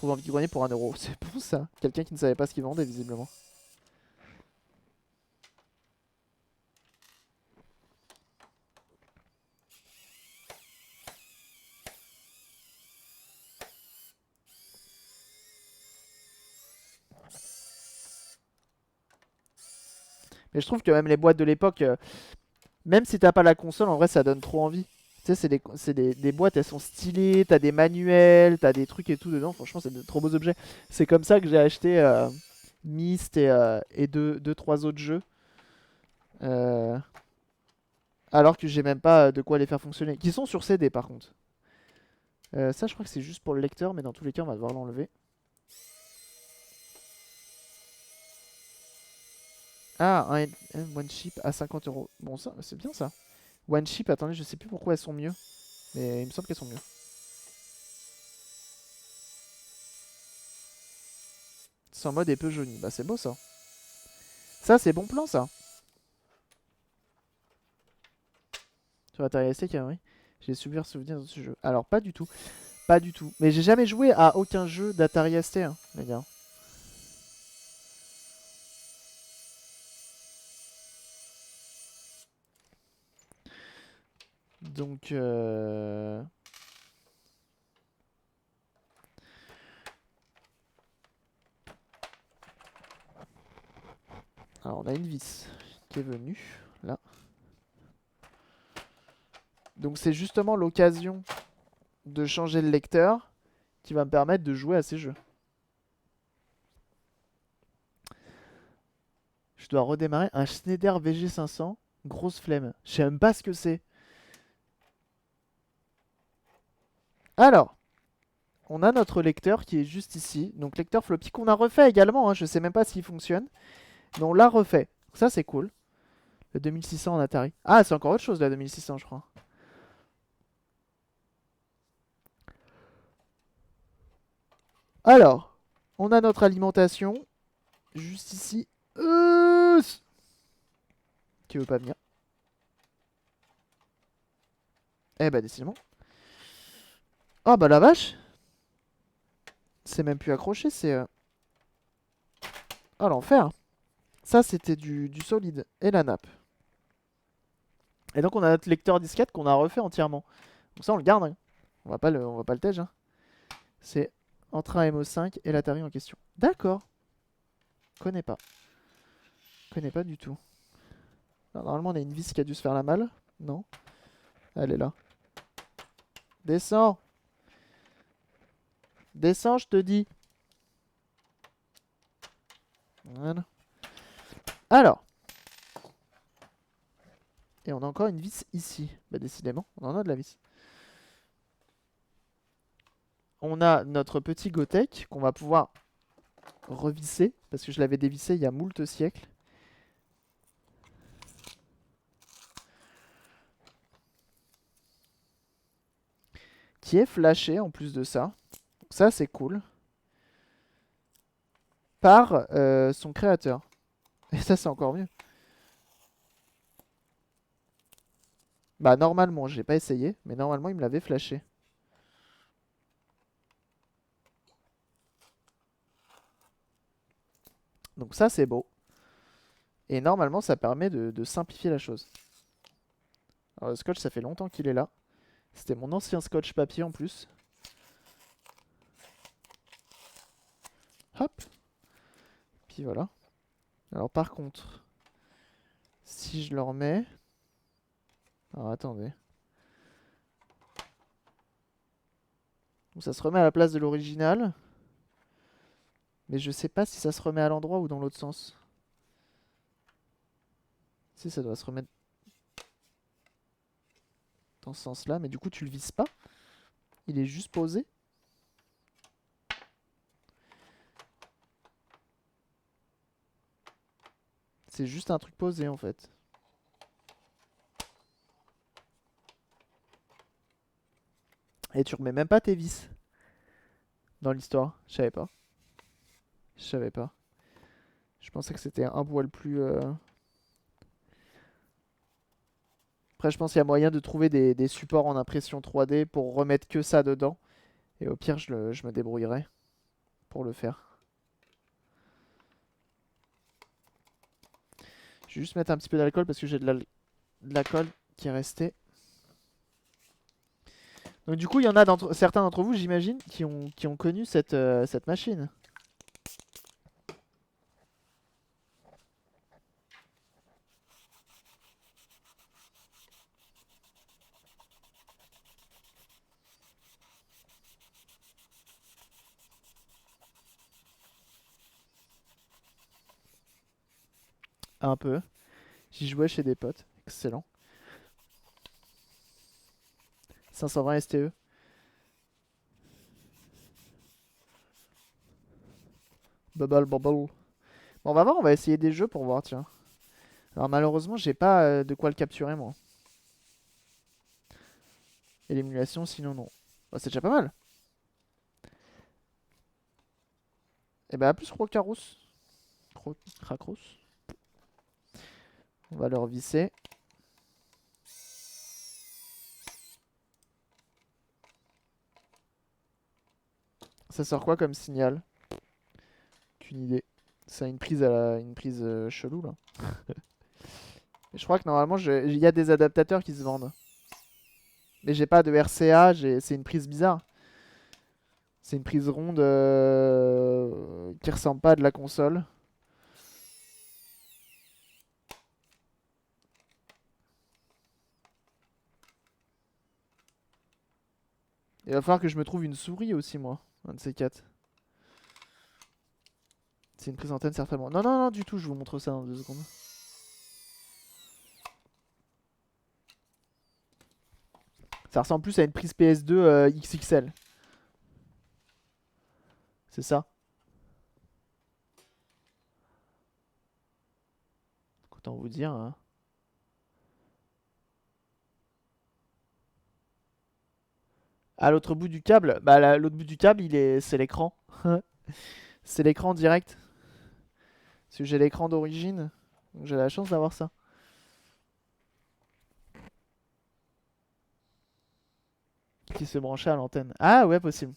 trouve un vide-grenier pour 1€. C'est bon ça. Quelqu'un qui ne savait pas ce qu'il vendait visiblement. Mais je trouve que même les boîtes de l'époque, même si t'as pas la console, en vrai ça donne trop envie. Tu sais, des boîtes, elles sont stylées, t'as des manuels, t'as des trucs et tout dedans. Franchement, c'est de trop beaux objets. C'est comme ça que j'ai acheté Myst et deux, trois autres jeux. Euh, alors que j'ai même pas de quoi les faire fonctionner. Qui sont sur CD par contre. Ça, je crois que c'est juste pour le lecteur, mais dans tous les cas, on va devoir l'enlever. Ah, un One Chip à 50€. Bon, ça, c'est bien ça. One Chip, attendez, je sais plus pourquoi elles sont mieux. Mais il me semble qu'elles sont mieux. C'est en mode épeu jauni. Bah, c'est beau ça. Ça, c'est bon plan ça. Sur Atari ST, oui. J'ai super souvenir de ce jeu. Alors, pas du tout. Pas du tout. Mais j'ai jamais joué à aucun jeu d'Atari ST, hein, les gars. Donc, alors, on a une vis qui est venue, là. Donc, c'est justement l'occasion de changer le lecteur qui va me permettre de jouer à ces jeux. Je dois redémarrer un Schneider VG500. Grosse flemme. Je sais même pas ce que c'est. Alors, on a notre lecteur qui est juste ici. Donc, lecteur floppy qu'on a refait également. Hein. Je sais même pas s'il fonctionne. Mais on l'a refait. Ça, c'est cool. Le 2600 en Atari. Ah, c'est encore autre chose, la 2600, je crois. Alors, on a notre alimentation. Juste ici. Qui veut pas venir. Eh bah, décidément. Ah bah la vache. C'est même plus accroché, c'est... Oh l'enfer. Ça c'était du solide. Et la nappe. Et donc on a notre lecteur disquette qu'on a refait entièrement. Donc ça on le garde. Hein. On va pas le tège. Hein. C'est entre un MO5 et l'Atari en question. D'accord. Connais pas. Connais pas du tout. Alors, normalement on a une vis qui a dû se faire la malle. Non. Elle est là. Descends. Descends je te dis. Voilà. Alors. Et on a encore une vis ici. Bah décidément, on en a de la vis. On a notre petit Gotek qu'on va pouvoir revisser. Parce que je l'avais dévissé il y a moult siècles. Qui est flashé en plus de ça. Donc ça c'est cool. Par son créateur. Et ça c'est encore mieux. Bah normalement, j'ai pas essayé. Mais normalement il me l'avait flashé. Donc ça c'est beau. Et normalement ça permet de simplifier la chose. Alors le scotch ça fait longtemps qu'il est là. C'était mon ancien scotch papier en plus. Hop. Puis voilà. Alors par contre, si je le remets... Alors attendez. Donc ça se remet à la place de l'original. Mais je sais pas si ça se remet à l'endroit ou dans l'autre sens. Si ça doit se remettre dans ce sens-là. Mais du coup tu le vises pas. Il est juste posé. C'est juste un truc posé en fait. Et tu remets même pas tes vis dans l'histoire. Je savais pas. Je savais pas. Je pensais que c'était un poil plus... Après je pense qu'il y a moyen de trouver des supports en impression 3D pour remettre que ça dedans. Et au pire je me débrouillerai. pour le faire. Je vais juste mettre un petit peu d'alcool parce que j'ai de l'alcool qui est resté. Donc du coup, il y en a certains d'entre vous, j'imagine, qui ont connu cette machine. Un peu. J'y jouais chez des potes. Excellent. 520 STE. Bubble bubble. Bon, on va voir, on va essayer des jeux pour voir, tiens. Alors malheureusement, j'ai pas de quoi le capturer, moi. Et l'émulation, sinon non. Bah, c'est déjà pas mal. Et bah, à plus Crocarous. Cracros. On va le revisser. Ça sort quoi comme signal? Aucune idée. C'est une prise une prise chelou là. Et je crois que normalement il y a des adaptateurs qui se vendent. Mais j'ai pas de RCA, c'est une prise bizarre. C'est une prise ronde qui ressemble pas à de la console. Il va falloir que je me trouve une souris aussi moi, un de ces quatre. C'est une prise antenne certainement. Non, non, non, du tout, je vous montre ça dans 2 secondes. Ça ressemble plus à une prise PS2 XXL. C'est ça. Autant vous dire. Hein. À l'autre bout du câble, bah l'autre bout du câble, c'est l'écran. C'est l'écran direct. Parce que j'ai l'écran d'origine. Donc j'ai la chance d'avoir ça. Qui se branchait à l'antenne. Ah ouais, possible.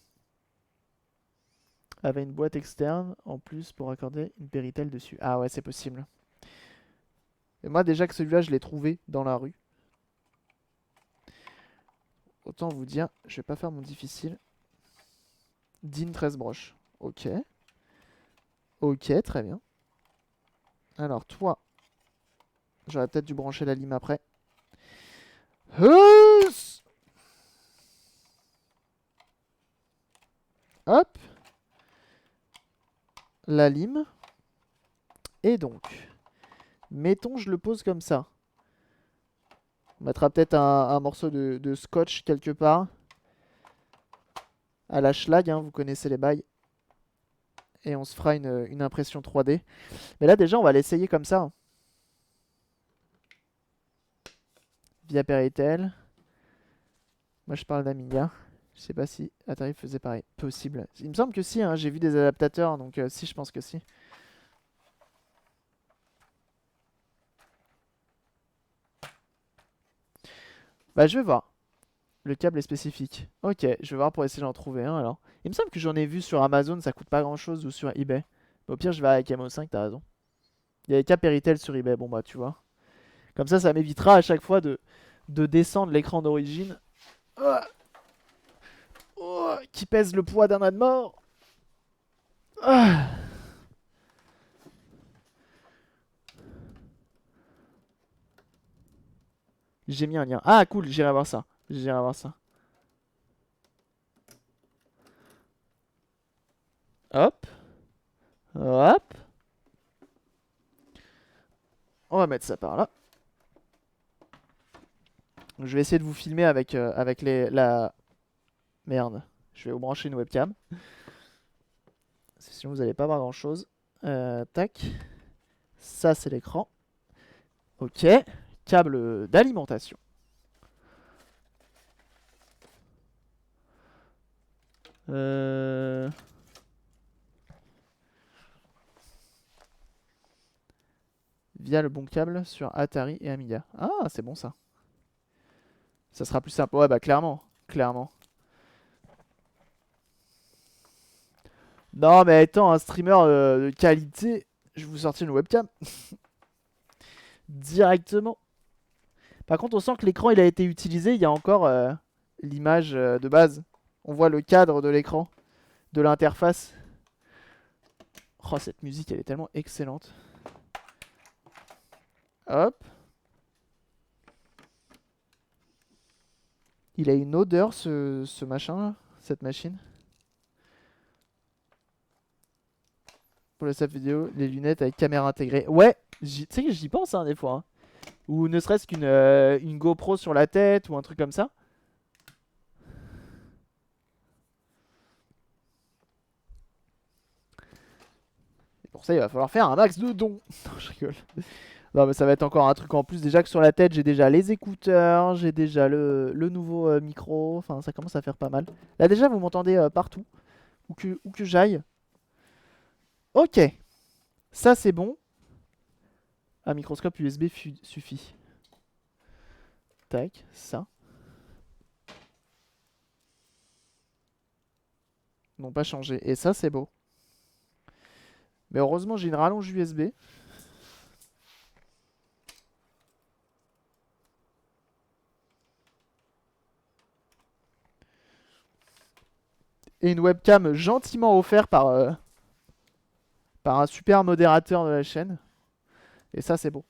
Avait une boîte externe en plus pour accorder une Péritel dessus. Ah ouais, c'est possible. Et moi déjà que celui-là, je l'ai trouvé dans la rue. Autant vous dire, je vais pas faire mon difficile. DIN 13 broches. Ok. Ok, très bien. Alors toi, j'aurais peut-être dû brancher la lime après. Huss. Hop. La lime. Et donc, mettons je le pose comme ça. On mettra peut-être un morceau de scotch quelque part. À la schlag, hein, vous connaissez les bails. Et on se fera une impression 3D. Mais là déjà on va l'essayer comme ça. Hein. Via Péritel. Moi je parle d'Amiga. Je sais pas si Atari faisait pareil. Possible. Il me semble que si, hein, j'ai vu des adaptateurs, donc si, je pense que si. Bah je vais voir. Le câble est spécifique. Ok, je vais voir pour essayer d'en trouver un alors. Il me semble que j'en ai vu sur Amazon, ça coûte pas grand chose, ou sur eBay. Mais au pire je vais avec MO5, t'as raison. Il y a les câbles Péritel sur eBay, bon bah tu vois. Comme ça m'évitera à chaque fois de descendre l'écran d'origine. Qui pèse le poids d'un âne mort. Ah. J'ai mis un lien. Ah cool, j'irai voir ça. J'irai voir ça. Hop. Hop. On va mettre ça par là. Je vais essayer de vous filmer avec la... Merde. Je vais vous brancher une webcam. Sinon vous n'allez pas voir grand chose. Tac. Ça c'est l'écran. Ok. Câble d'alimentation. Via le bon câble sur Atari et Amiga. Ah, c'est bon ça. Ça sera plus simple. Ouais, bah clairement. Clairement. Non, mais étant un streamer de qualité, je vais vous sortir une webcam directement. Par contre, on sent que l'écran il a été utilisé. Il y a encore l'image de base. On voit le cadre de l'écran, de l'interface. Oh, cette musique, elle est tellement excellente. Hop. Il a une odeur, ce machin là, cette machine. Pour le save vidéo, les lunettes avec caméra intégrée. Ouais, tu sais que j'y pense hein, des fois. Hein. Ou ne serait-ce qu'une une GoPro sur la tête ou un truc comme ça. Et pour ça, il va falloir faire un max de dons. Non, je rigole. Non, mais ça va être encore un truc en plus. Déjà que sur la tête, j'ai déjà les écouteurs, j'ai déjà le nouveau micro. Enfin, ça commence à faire pas mal. Là, déjà, vous m'entendez partout, où que j'aille. Ok, ça c'est bon. Un microscope USB suffit. Tac, ça. N'ont pas changé. Et ça, c'est beau. Mais heureusement, j'ai une rallonge USB. Et une webcam gentiment offerte par un super modérateur de la chaîne. Et ça, c'est beau.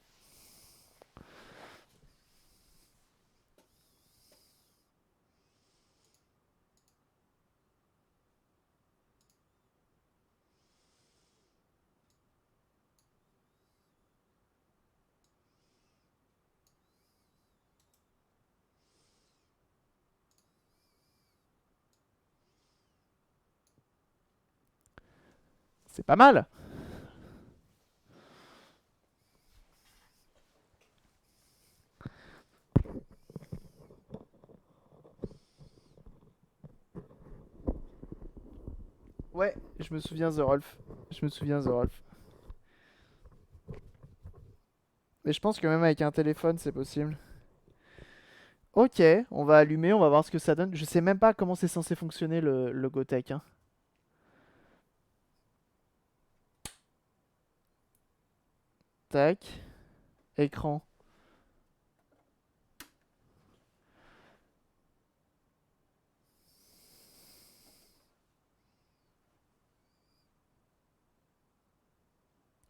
C'est pas mal. Ouais, je me souviens The Rolf. Je me souviens The Rolf. Mais je pense que même avec un téléphone, c'est possible. Ok, on va allumer, on va voir ce que ça donne. Je sais même pas comment c'est censé fonctionner le Gotek. Hein. Tac. Écran.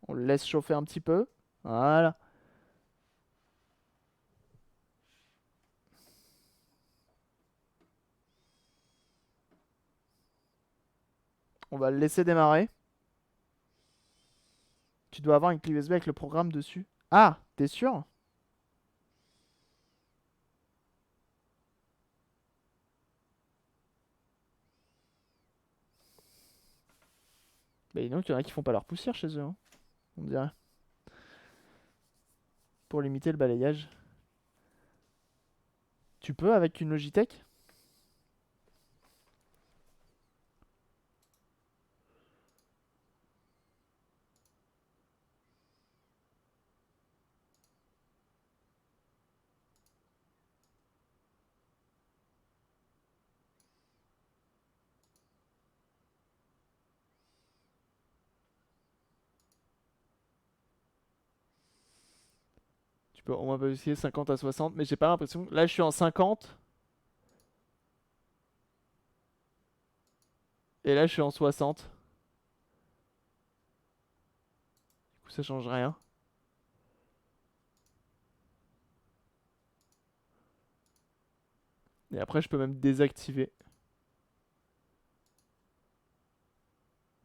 On le laisse chauffer un petit peu. Voilà. On va le laisser démarrer. Tu dois avoir une clé USB avec le programme dessus. Ah, t'es sûr? Bah donc il y en a qui font pas leur poussière chez eux, hein, on dirait. Pour limiter le balayage. Tu peux avec une Logitech? Tu peux au moins pas essayer 50 à 60, mais j'ai pas l'impression. Là je suis en 50 et là je suis en 60. Du coup ça change rien. Et après je peux même désactiver.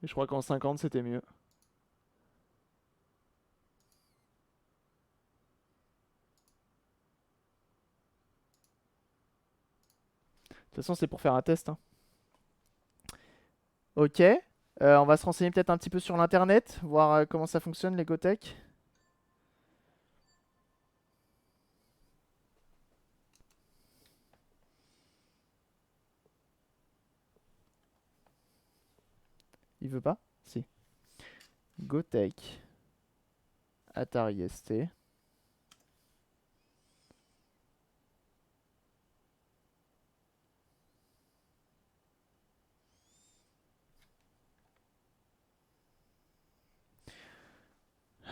Et je crois qu'en 50 c'était mieux. De toute façon c'est pour faire un test. Hein. Ok. On va se renseigner peut-être un petit peu sur l'internet, voir comment ça fonctionne les Gotek. Il veut pas? Si. Gotek. Atari ST.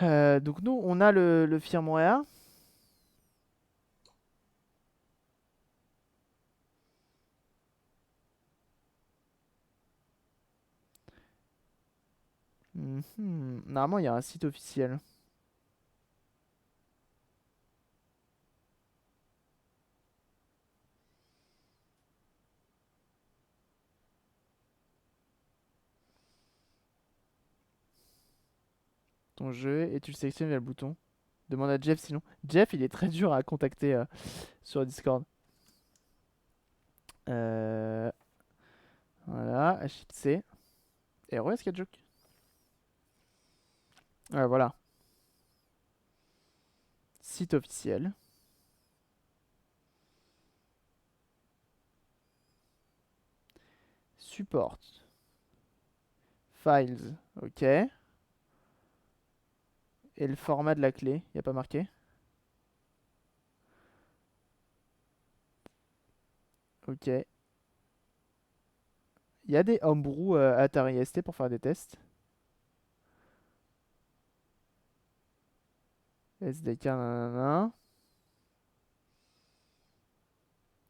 Donc nous, on a le firmware. Normalement, il y a un site officiel. Ton jeu et tu le sélectionnes via le bouton. Demande à Jeff sinon. Jeff, il est très dur à contacter sur Discord. Euh, voilà, HXC. Hero Sketchjoke. Voilà. Site officiel. Support. Files. Ok. Et le format de la clé, il n'y a pas marqué. Ok. Il y a des homebrew Atari ST pour faire des tests. SDK, nanana.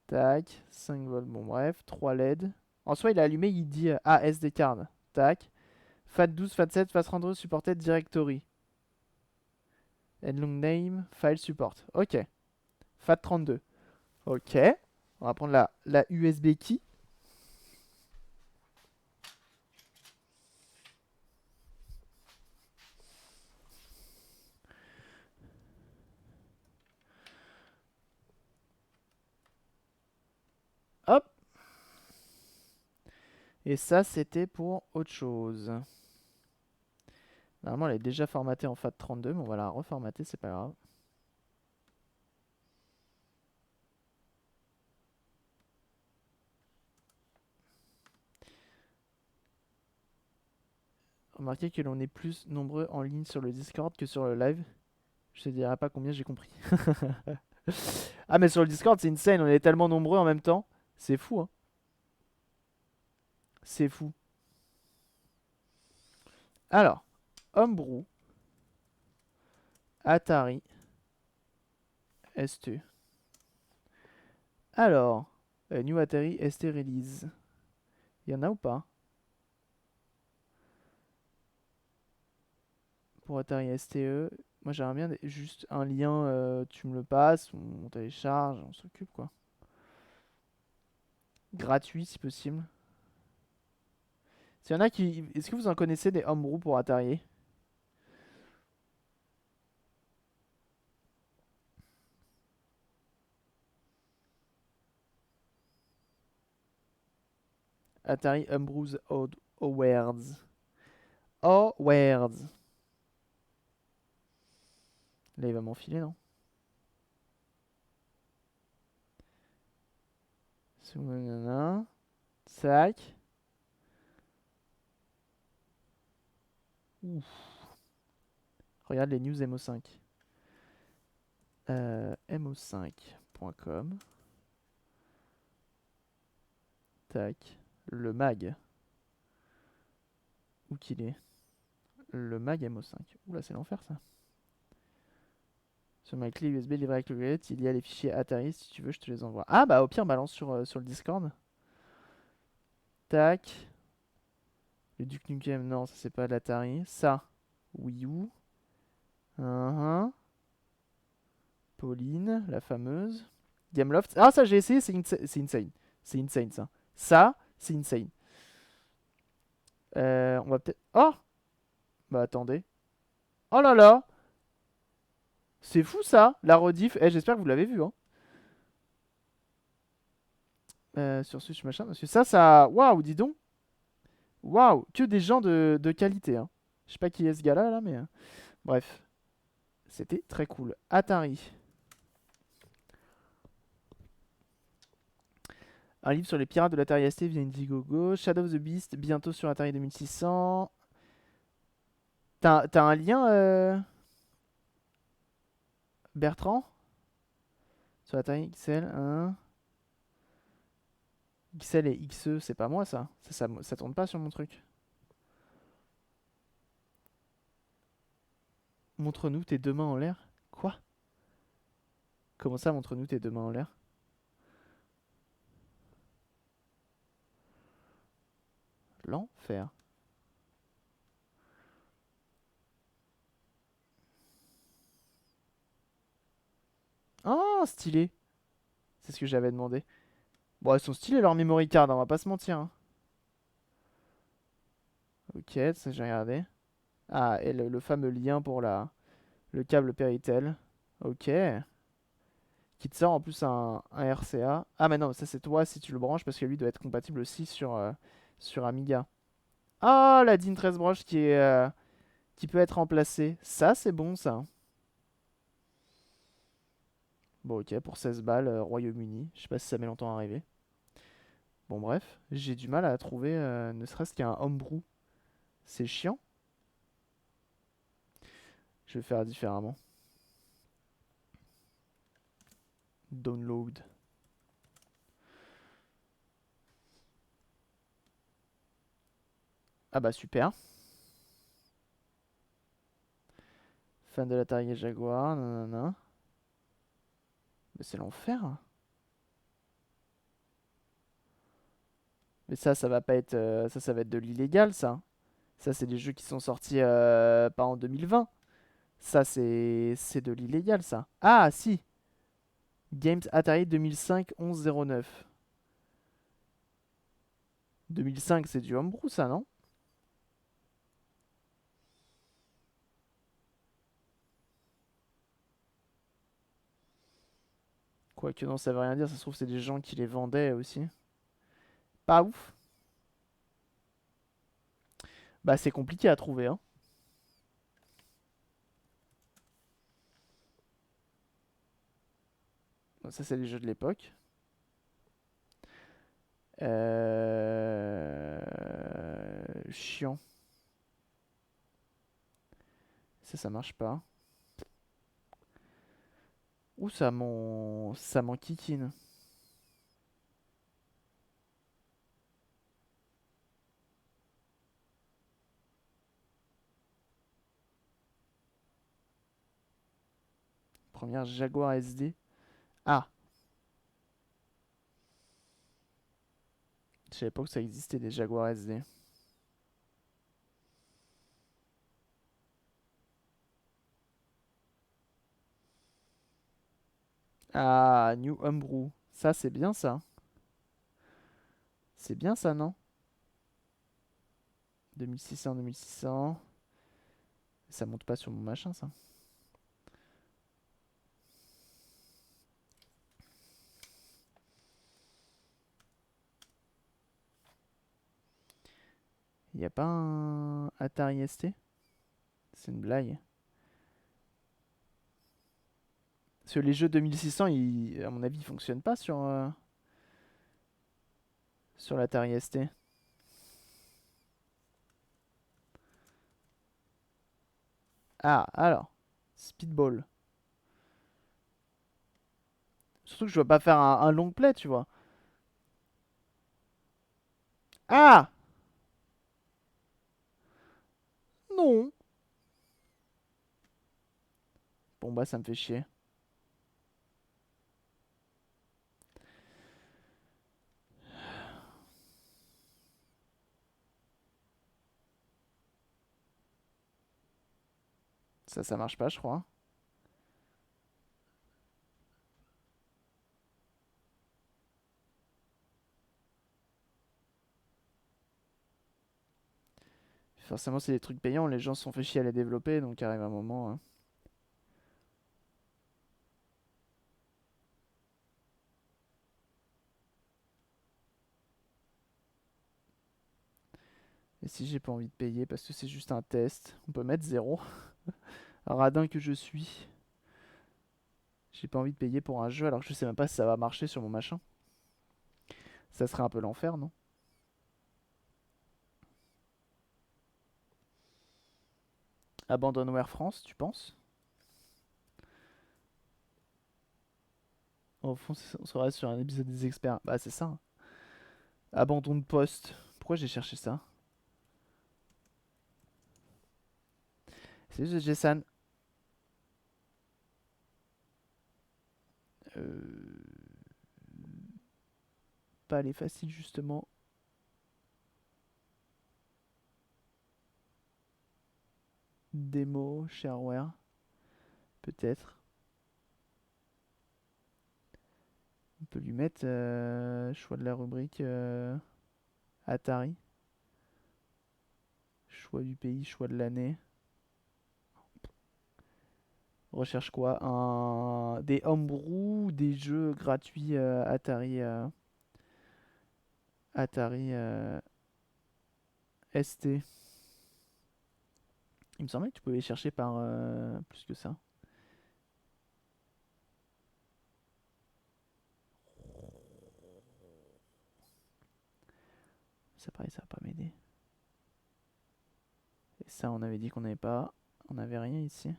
Tac. 5 volts, bon bref. 3 LED. En soi, il a allumé, il dit ah, SD card. Tac. FAT12, FAT7, fast render supported directory. Endlong name, file support. Ok. FAT32. Ok. On va prendre la USB key. Hop. Et ça, c'était pour autre chose. Normalement, elle est déjà formatée en FAT32, mais on va la reformater, c'est pas grave. Remarquez que l'on est plus nombreux en ligne sur le Discord que sur le live. Je te dirai pas combien j'ai compris. Ah, mais sur le Discord, c'est insane, on est tellement nombreux en même temps. C'est fou, hein. C'est fou. Alors, Homebrew, Atari, ST. Alors, New Atari ST Release. Il y en a ou pas? Pour Atari STE. Moi j'aimerais bien juste un lien, tu me le passes, on télécharge, on s'occupe quoi. Gratuit si possible. S'il y en a qui. Est-ce que vous en connaissez des homebrew pour Atari? Atari Homebrews Awards. Awards. Là il va m'enfiler, non? Nanana. Sac. Ouf. Regarde les news MO5. MO5.com. Tac. Le mag. Où qu'il est? Le mag MO5. Oula, c'est l'enfer ça. Sur ma clé USB livrée avec le gadget, il y a les fichiers Atari. Si tu veux, je te les envoie. Ah bah au pire, balance sur le Discord. Tac. Le Duke Nukem, non, ça c'est pas l'Atari. Ça, Wii U. Pauline, la fameuse. Gameloft. Ah, ça j'ai essayé, c'est insane. C'est insane ça. Ça, c'est insane. On va peut-être. Oh! Bah attendez. Oh là là! C'est fou ça, la rediff. Eh, j'espère que vous l'avez vu, hein. Sur Switch machin. Parce que ça. Waouh, dis donc. Waouh, que des gens de qualité, hein. Je sais pas qui est ce gars-là, là, mais. Bref. C'était très cool. Atari. Un livre sur les pirates de l'Atari ST via Indiegogo. Shadow of the Beast, bientôt sur Atari 2600. T'as un lien, Bertrand? Sur Atari XL, hein? XL et XE, c'est pas moi ça. Ça tourne pas sur mon truc. Montre-nous tes deux mains en l'air. Quoi? Comment ça, montre-nous tes deux mains en l'air? L'enfer. Oh, stylé. C'est ce que j'avais demandé. Bon, elles sont stylées leurs memory cards, on va pas se mentir, hein. Ok, ça j'ai regardé. Ah, et le fameux lien pour le câble Péritel. Ok. Qui te sort en plus un RCA. Ah, mais non, ça c'est toi si tu le branches parce que lui doit être compatible aussi sur Amiga. Ah, la DIN 13 broche qui peut être remplacée. Ça, c'est bon, ça. Bon, ok, pour 16 balles, Royaume-Uni. Je sais pas si ça met longtemps à arriver. Bon, bref, j'ai du mal à trouver ne serait-ce qu'un homebrew. C'est chiant. Je vais faire différemment. Download. Ah bah super. Fan de l'Atari Jaguar, nanana. Mais c'est l'enfer. Mais ça va pas être. Ça va être de l'illégal, ça. Ça, c'est des jeux qui sont sortis pas en 2020. Ça, c'est de l'illégal, ça. Ah, si. Games Atari 2005 1109. 2005, c'est du homebrew, ça, non? Quoique, non, ça veut rien dire. Ça se trouve, c'est des gens qui les vendaient aussi. Pas ouf. Bah, c'est compliqué à trouver, hein. Bon, ça, c'est les jeux de l'époque. Chiant. Ça marche pas. Ouh, ça m'enquiquine. Première Jaguar SD. Ah, je savais pas que ça existait des Jaguar SD. Ah, New Homebrew. Ça, c'est bien ça. C'est bien ça, non? 2600, 2600. Ça monte pas sur mon machin, ça. Y a pas un Atari ST? C'est une blague. Parce que les jeux 2600, à mon avis, ils fonctionnent pas sur l'Atari ST. Ah, alors. Speedball. Surtout que je dois pas faire un long play, tu vois. Ah! Non! Bon, bah, ça me fait chier. Ça marche pas, je crois. Forcément, c'est des trucs payants. Les gens se sont fait chier à les développer, donc arrive un moment, hein. Et si j'ai pas envie de payer parce que c'est juste un test, on peut mettre 0. Radin que je suis. J'ai pas envie de payer pour un jeu alors que je sais même pas si ça va marcher sur mon machin. Ça serait un peu l'enfer, non? Abandonware France, tu penses? Au fond, on serait sur un épisode des experts. Bah, c'est ça, hein. Abandon de poste. Pourquoi j'ai cherché ça? C'est juste Jessan. Euh, Pas les faciles justement. Démo, shareware, peut-être. On peut lui mettre choix de la rubrique Atari. Choix du pays, choix de l'année. Recherche quoi? Des homebrew ou des jeux gratuits Atari Atari ST. Il me semblait que tu pouvais les chercher par plus que ça. Ça pareil, ça va pas m'aider. Et ça, on avait dit qu'on n'avait pas. On n'avait rien ici.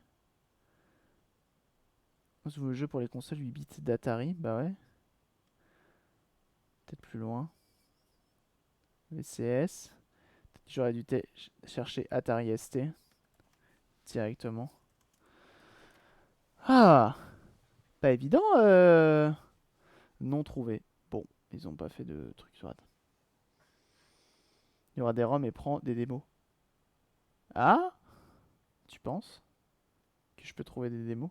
Le jeu pour les consoles 8 bits d'Atari, bah ouais. Peut-être plus loin. VCS. J'aurais dû chercher Atari ST directement. Ah! Pas évident, non trouvé. Bon, ils ont pas fait de trucs sur Atari. Il y aura des ROM et prend des démos. Ah? Tu penses que je peux trouver des démos?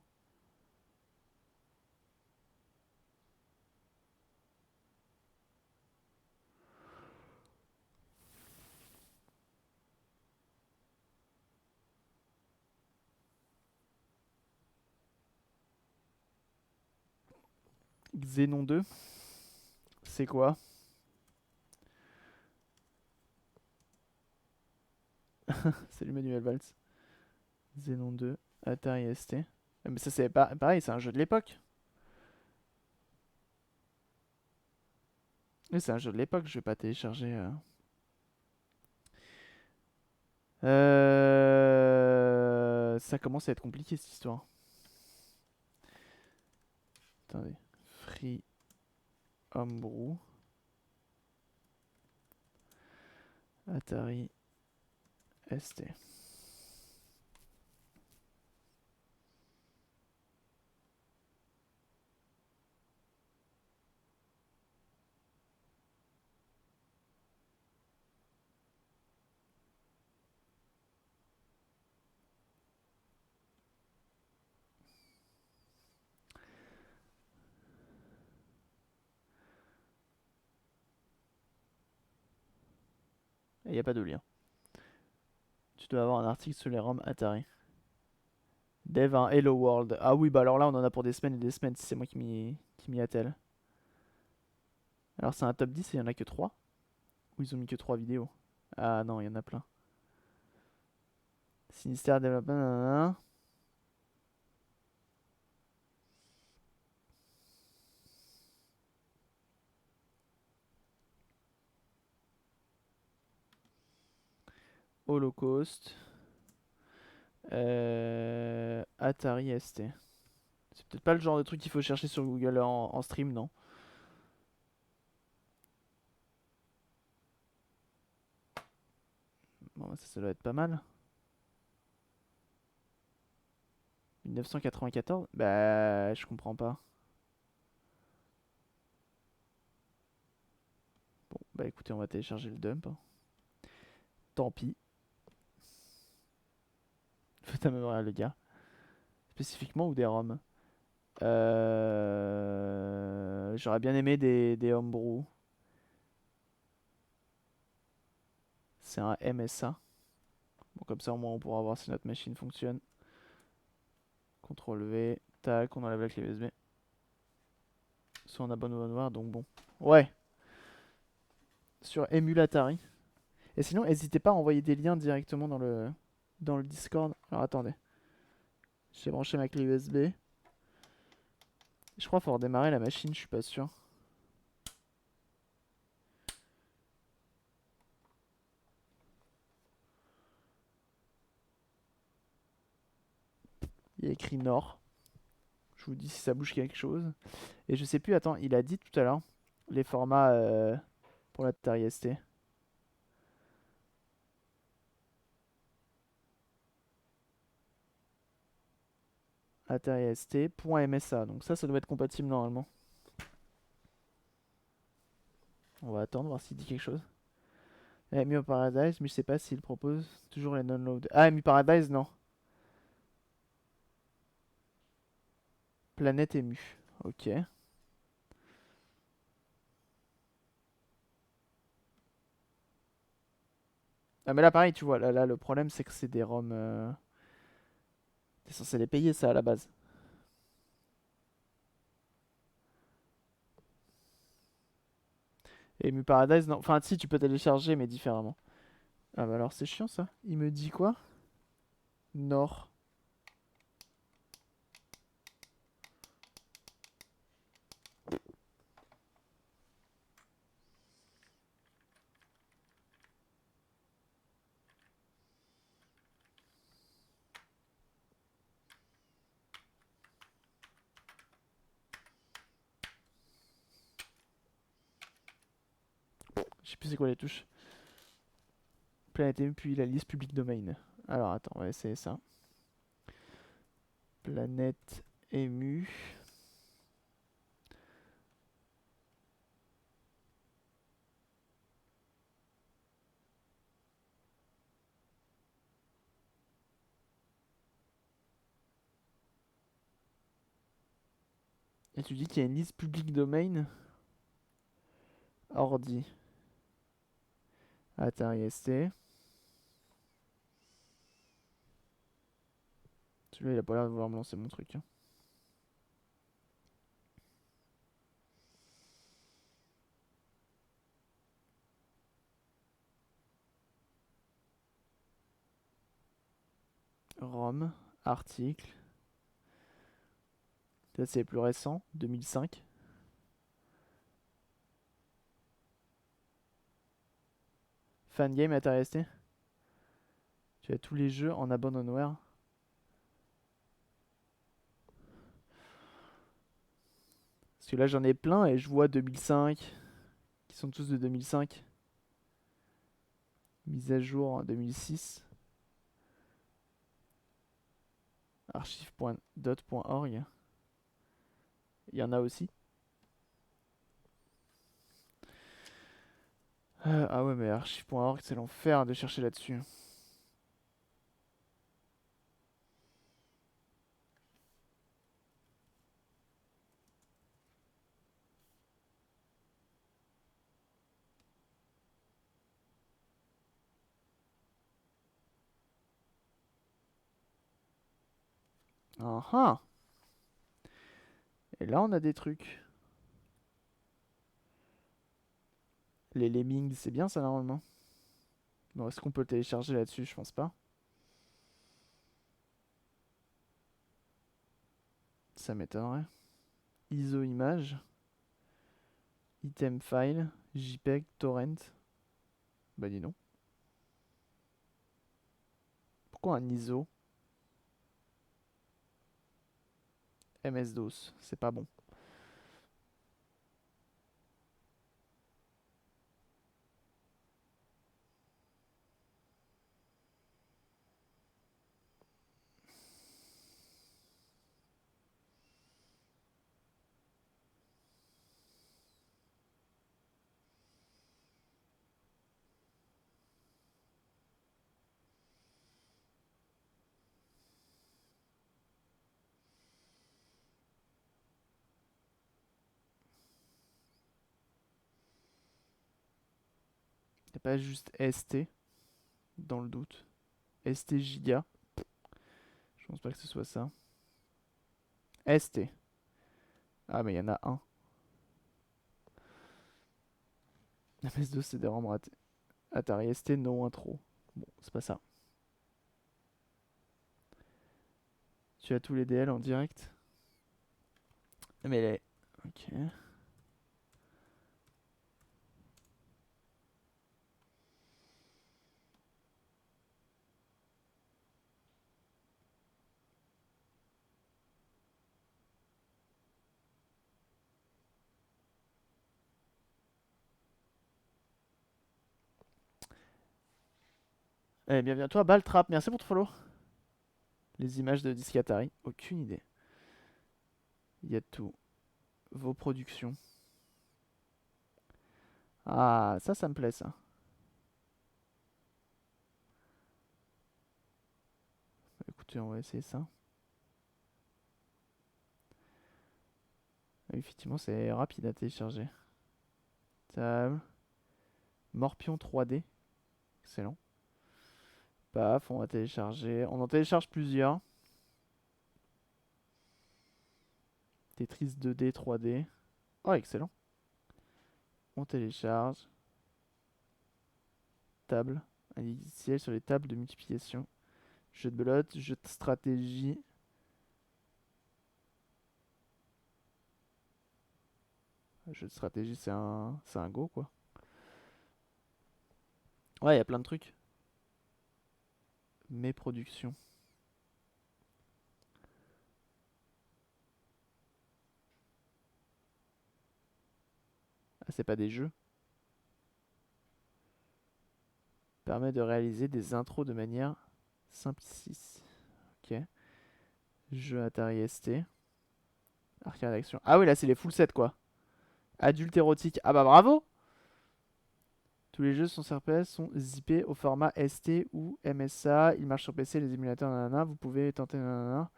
Xenon 2, c'est quoi? Salut Manuel Valls. Xenon 2, Atari ST. Ah, mais ça c'est pas pareil, c'est un jeu de l'époque. Oui, c'est un jeu de l'époque, je vais pas télécharger. Ça commence à être compliqué cette histoire. Attendez. Free Homebrew. Atari ST. Il n'y a pas de lien. Tu dois avoir un article sur les ROM Atari. Dev un Hello World. Ah oui, bah alors là on en a pour des semaines et des semaines si c'est moi qui m'y attelle. Alors c'est un top 10 et il y en a que 3. Ou ils ont mis que 3 vidéos. Ah non, il y en a plein. Sinister Development, nanana. Holocaust. Atari ST. C'est peut-être pas le genre de truc qu'il faut chercher sur Google en stream, non? Bon, bah, ça doit être pas mal. 1994? Bah, je comprends pas. Bon, bah écoutez, on va télécharger le dump, hein. Tant pis. Faut ta mémoire, le gars. Spécifiquement ou des ROM? J'aurais bien aimé des homebrew. C'est un MSA. Bon, comme ça, au moins, on pourra voir si notre machine fonctionne. CTRL V. Tac, on enlève la clé USB. Soit on a bonne ou bonne noire, donc bon. Ouais, sur Emulatari. Et sinon, n'hésitez pas à envoyer des liens directement dans le Discord. Alors attendez. J'ai branché ma clé USB. Je crois qu'il faut redémarrer la machine, je suis pas sûr. Il y a écrit Nord. Je vous dis si ça bouge quelque chose. Et je sais plus, attends, il a dit tout à l'heure les formats pour l'Atari ST. Atari ST.msa. Donc ça doit être compatible normalement. On va attendre, voir s'il dit quelque chose. Emu Paradise, mais je sais pas s'il propose toujours les downloads. Ah, Emu Paradise, non. Planète Emu. Ok. Ah, mais là, pareil, tu vois, là le problème, c'est que c'est des ROM. T'es censé les payer, ça, à la base. Emu Paradise, non. Enfin, si, tu peux télécharger, mais différemment. Ah, bah alors, c'est chiant, ça. Il me dit quoi? Nord. Je sais plus c'est quoi les touches. Planète Emu, puis la liste public domain. Alors, attends, on va essayer ça. Planète Emu. Et tu dis qu'il y a une liste public domain. Ordi. Atari ST. Celui-là, il a pas l'air de vouloir me lancer mon truc, hein. ROM. Article. Ça, c'est plus récent. 2005. Fangame Atari ST. Tu as tous les jeux en abandonware. Parce que là, j'en ai plein et je vois 2005. Qui sont tous de 2005. Mise à jour en 2006. Archive.dot.org. Il y en a aussi. Ah ouais, mais archive.org, c'est l'enfer de chercher là-dessus. Ah ah. Et là, on a des trucs. Les lemmings, c'est bien ça normalement. Bon, est-ce qu'on peut le télécharger là-dessus? Je pense pas. Ça m'étonnerait. ISO image. Item file. JPEG, torrent. Bah dis non. Pourquoi un ISO? MS-DOS, c'est pas bon. Y'a pas juste ST dans le doute. ST giga. Je pense pas que ce soit ça. ST. Ah, mais il y en a un. MS2, c'est des RAM ratés. Atari ST, non intro. Bon, c'est pas ça. Tu as tous les DL en direct. Mais les. Ok. Eh, bienvenue à toi, Baltrap. Merci pour ton follow. Les images de disque Atari. Aucune idée. Il y a tout. Vos productions. Ah, ça me plaît, ça. Écoutez, on va essayer ça. Ah, effectivement, c'est rapide à télécharger. Table. Morpion 3D. Excellent. Paf, on va télécharger. On en télécharge plusieurs. Tetris 2D, 3D. Oh, excellent. On télécharge. Table. Un logiciel sur les tables de multiplication. Jeu de belote, jeu de stratégie. Jeu de stratégie, c'est un go, quoi. Ouais, il y a plein de trucs. Mes productions. Ah, c'est pas des jeux. Permet de réaliser des intros de manière simpliciste. Ok. Jeu Atari ST. Arcade Action. Ah oui, là, c'est les full sets, quoi. Adulte érotique. Ah bah bravo! Tous les jeux sur CRPS sont zippés au format ST ou MSA. Ils marchent sur PC, les émulateurs, nanana. Vous pouvez tenter, nanana.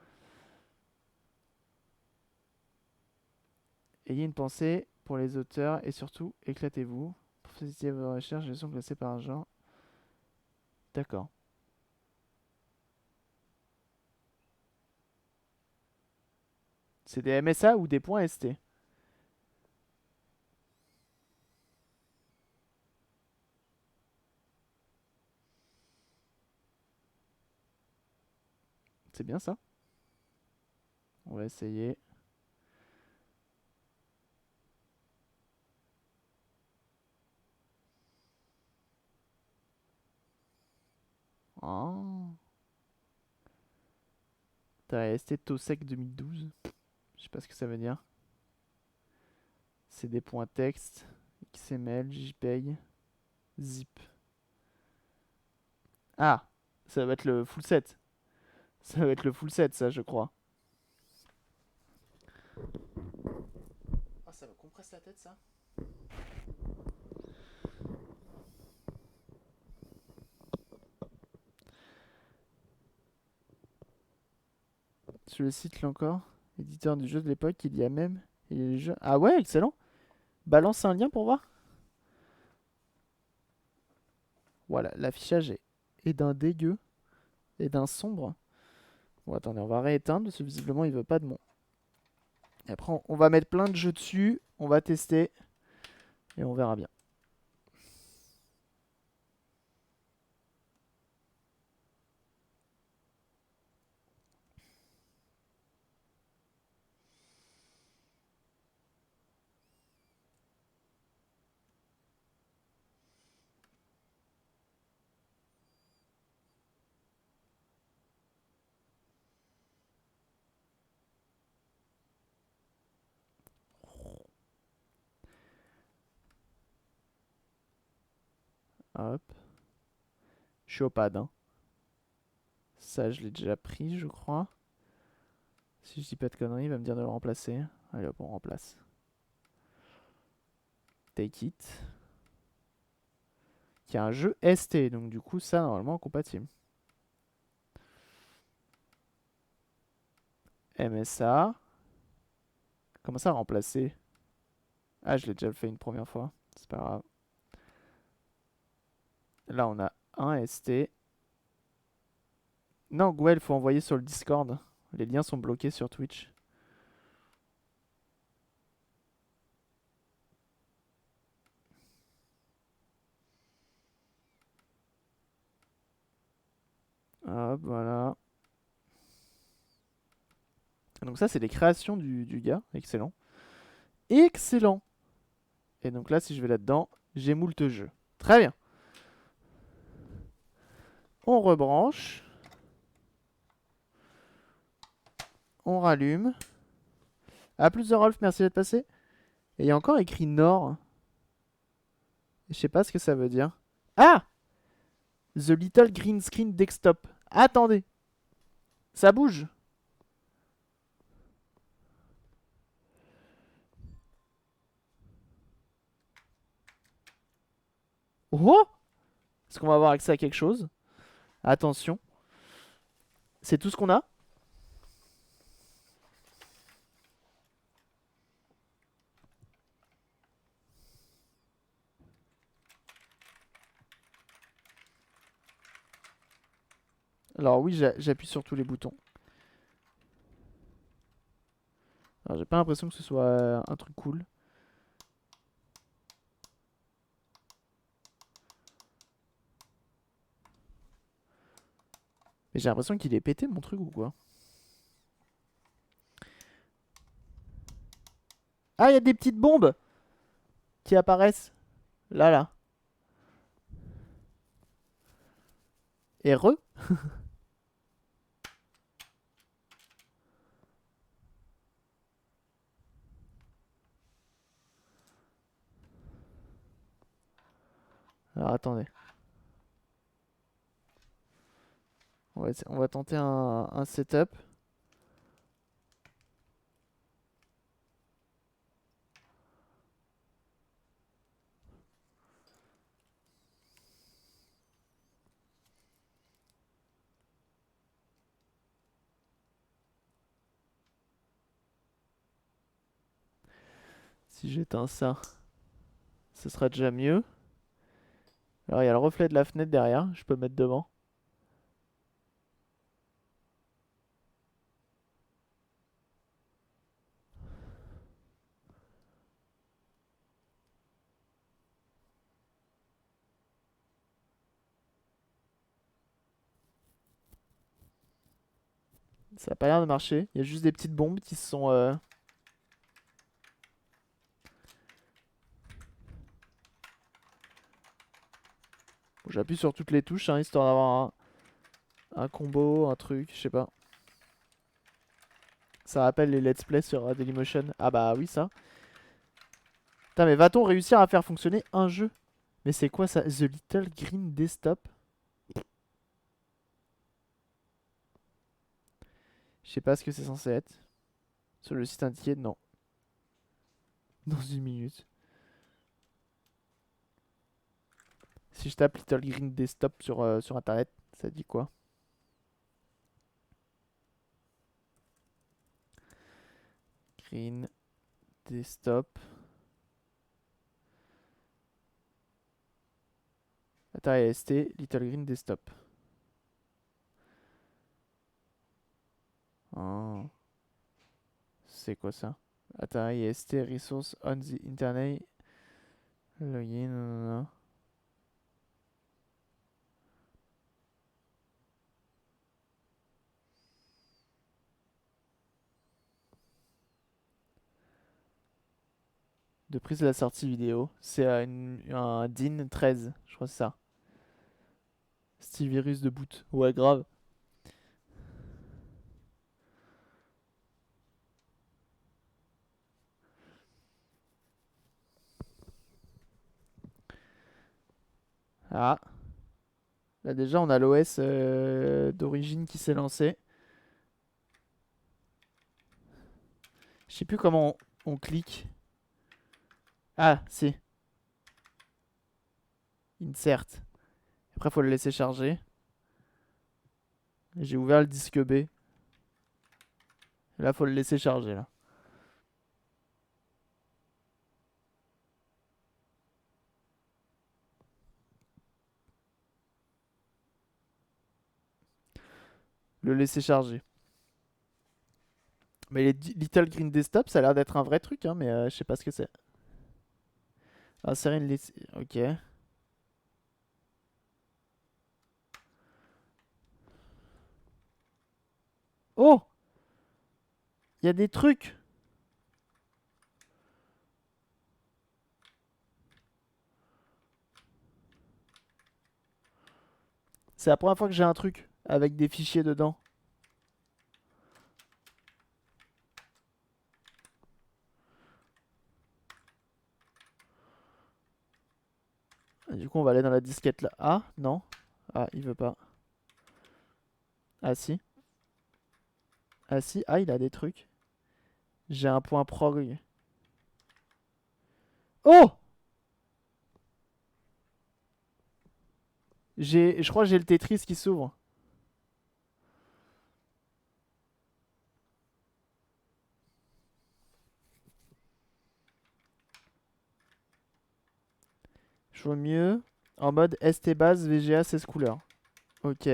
Ayez une pensée pour les auteurs et surtout, éclatez-vous. Pour faciliter vos recherches, les sont classés par genre. D'accord. C'est des MSA ou des points ST? C'est bien ça. On va essayer. Oh. T'as ST Tosec 2012. Je sais pas ce que ça veut dire. C'est des points texte. XML, JPEG, zip. Ah, ça va être le full set. Ça va être le full set, ça, je crois. Ah, ça me compresse la tête, ça. Sur le site, là encore, éditeur du jeu de l'époque, il y a même. Ah ouais, excellent. Balance un lien pour voir. Voilà, l'affichage est d'un dégueu et d'un sombre. Bon, attendez, on va rééteindre parce que visiblement il veut pas de mon. Et après, on va mettre plein de jeux dessus, on va tester et on verra bien. Hop. Je suis au pad, hein. Ça, je l'ai déjà pris, je crois. Si je dis pas de conneries, il va me dire de le remplacer. Allez hop, on remplace. Take it. Qui a un jeu ST, donc du coup, ça, normalement, compatible. MSA. Comment ça, remplacer? Ah, je l'ai déjà fait une première fois. C'est pas grave. Là, on a un ST. Non, Gwen, faut envoyer sur le Discord. Les liens sont bloqués sur Twitch. Hop, voilà. Donc ça, c'est les créations du gars. Excellent. Excellent. Et donc là, si je vais là-dedans, j'ai moult jeux. Très bien. On rebranche. On rallume. À plus de Rolf, merci d'être passé. Et il y a encore écrit Nord. Je sais pas ce que ça veut dire. Ah! The Little Green Screen Desktop. Attendez. Ça bouge. Oh! Est-ce qu'on va avoir accès à quelque chose? Attention. C'est tout ce qu'on a? Alors oui, j'appuie sur tous les boutons. Alors j'ai pas l'impression que ce soit un truc cool. Mais j'ai l'impression qu'il est pété mon truc ou quoi? Ah, il y a des petites bombes qui apparaissent. Là, là. Et re. Alors attendez. On va tenter un setup. Si j'éteins ça, ce sera déjà mieux. Alors il y a le reflet de la fenêtre derrière, je peux mettre devant. Ça a pas l'air de marcher. Il y a juste des petites bombes qui se sont... Bon, j'appuie sur toutes les touches, hein, histoire d'avoir un combo, un truc, je sais pas. Ça rappelle les let's play sur Dailymotion. Ah bah oui, ça. Putain, mais va-t-on réussir à faire fonctionner un jeu? Mais c'est quoi ça? The Little Green Desktop? Je sais pas ce que c'est censé être. Sur le site indiqué, non. Dans une minute. Si je tape Little Green Desktop sur internet, ça dit quoi? Green Desktop. Atari ST, Little Green Desktop. Oh. C'est quoi ça? Atari ST Resource on the Internet. Login, nanana. De prise de la sortie vidéo. C'est un DIN 13, je crois que c'est ça. Style virus de boot. Ouais, grave. Ah. Là déjà on a l'OS d'origine qui s'est lancé. Je sais plus comment on clique. Ah, si. Insert. Après faut le laisser charger. J'ai ouvert le disque B. Et là faut le laisser charger là. Le laisser charger. Mais les Little Green Desktop, ça a l'air d'être un vrai truc, hein, mais je sais pas ce que c'est. Insérer une liste. Ok. Oh! Il y a des trucs! C'est la première fois que j'ai un truc avec des fichiers dedans. Et du coup, on va aller dans la disquette là. Ah, non. Ah, il veut pas. Ah, si. Ah, si. Ah, il a des trucs. J'ai un point prog. Oh! Je crois que j'ai le Tetris qui s'ouvre. Je vois mieux. En mode ST base VGA 16 couleurs. Ok.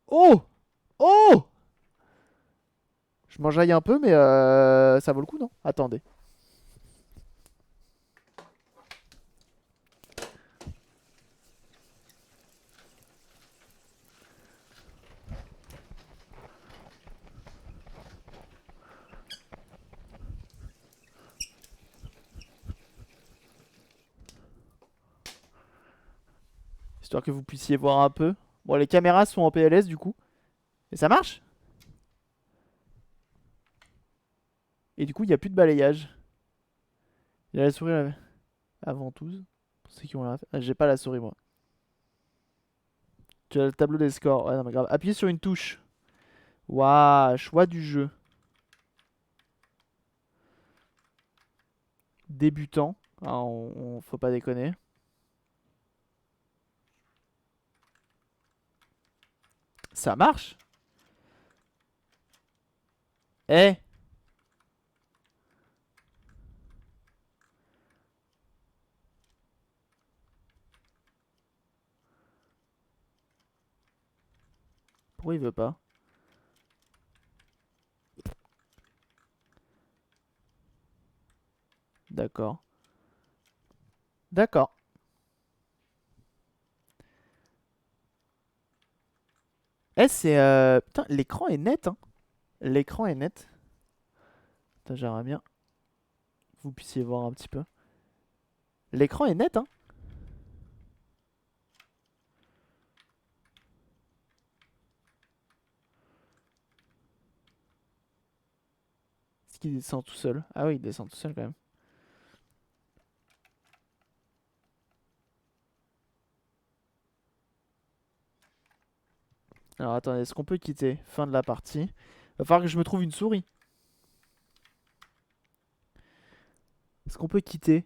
Oh! Oh! Je m'enjaille un peu, mais ça vaut le coup, non? Attendez. Histoire que vous puissiez voir un peu. Bon, les caméras sont en PLS du coup. Et ça marche? Et du coup, il n'y a plus de balayage. Il y a la souris à ventouse. Pour ceux qui ont la... Ah, j'ai pas la souris, moi. Tu as le tableau des scores. Ouais, non, mais grave. Appuyez sur une touche. Waouh, choix du jeu. Débutant. Ah, faut pas déconner. Ça marche? Eh! Pourquoi il veut pas? D'accord. D'accord. Eh, c'est... Putain, l'écran est net, hein. L'écran est net. Putain, j'aimerais bien que vous puissiez voir un petit peu. L'écran est net, hein. Est-ce qu'il descend tout seul? Ah oui, il descend tout seul quand même. Alors attendez, est-ce qu'on peut quitter? Fin de la partie. Va falloir que je me trouve une souris. Est-ce qu'on peut quitter?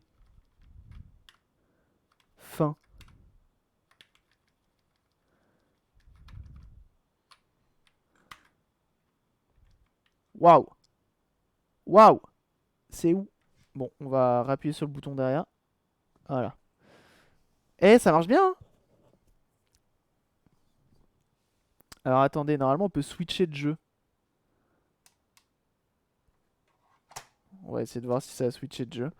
Fin. Waouh! Waouh! C'est où? Bon, on va rappuyer sur le bouton derrière. Voilà. Eh, ça marche bien, hein. Alors attendez, normalement on peut switcher de jeu. On va essayer de voir si ça a switché de jeu.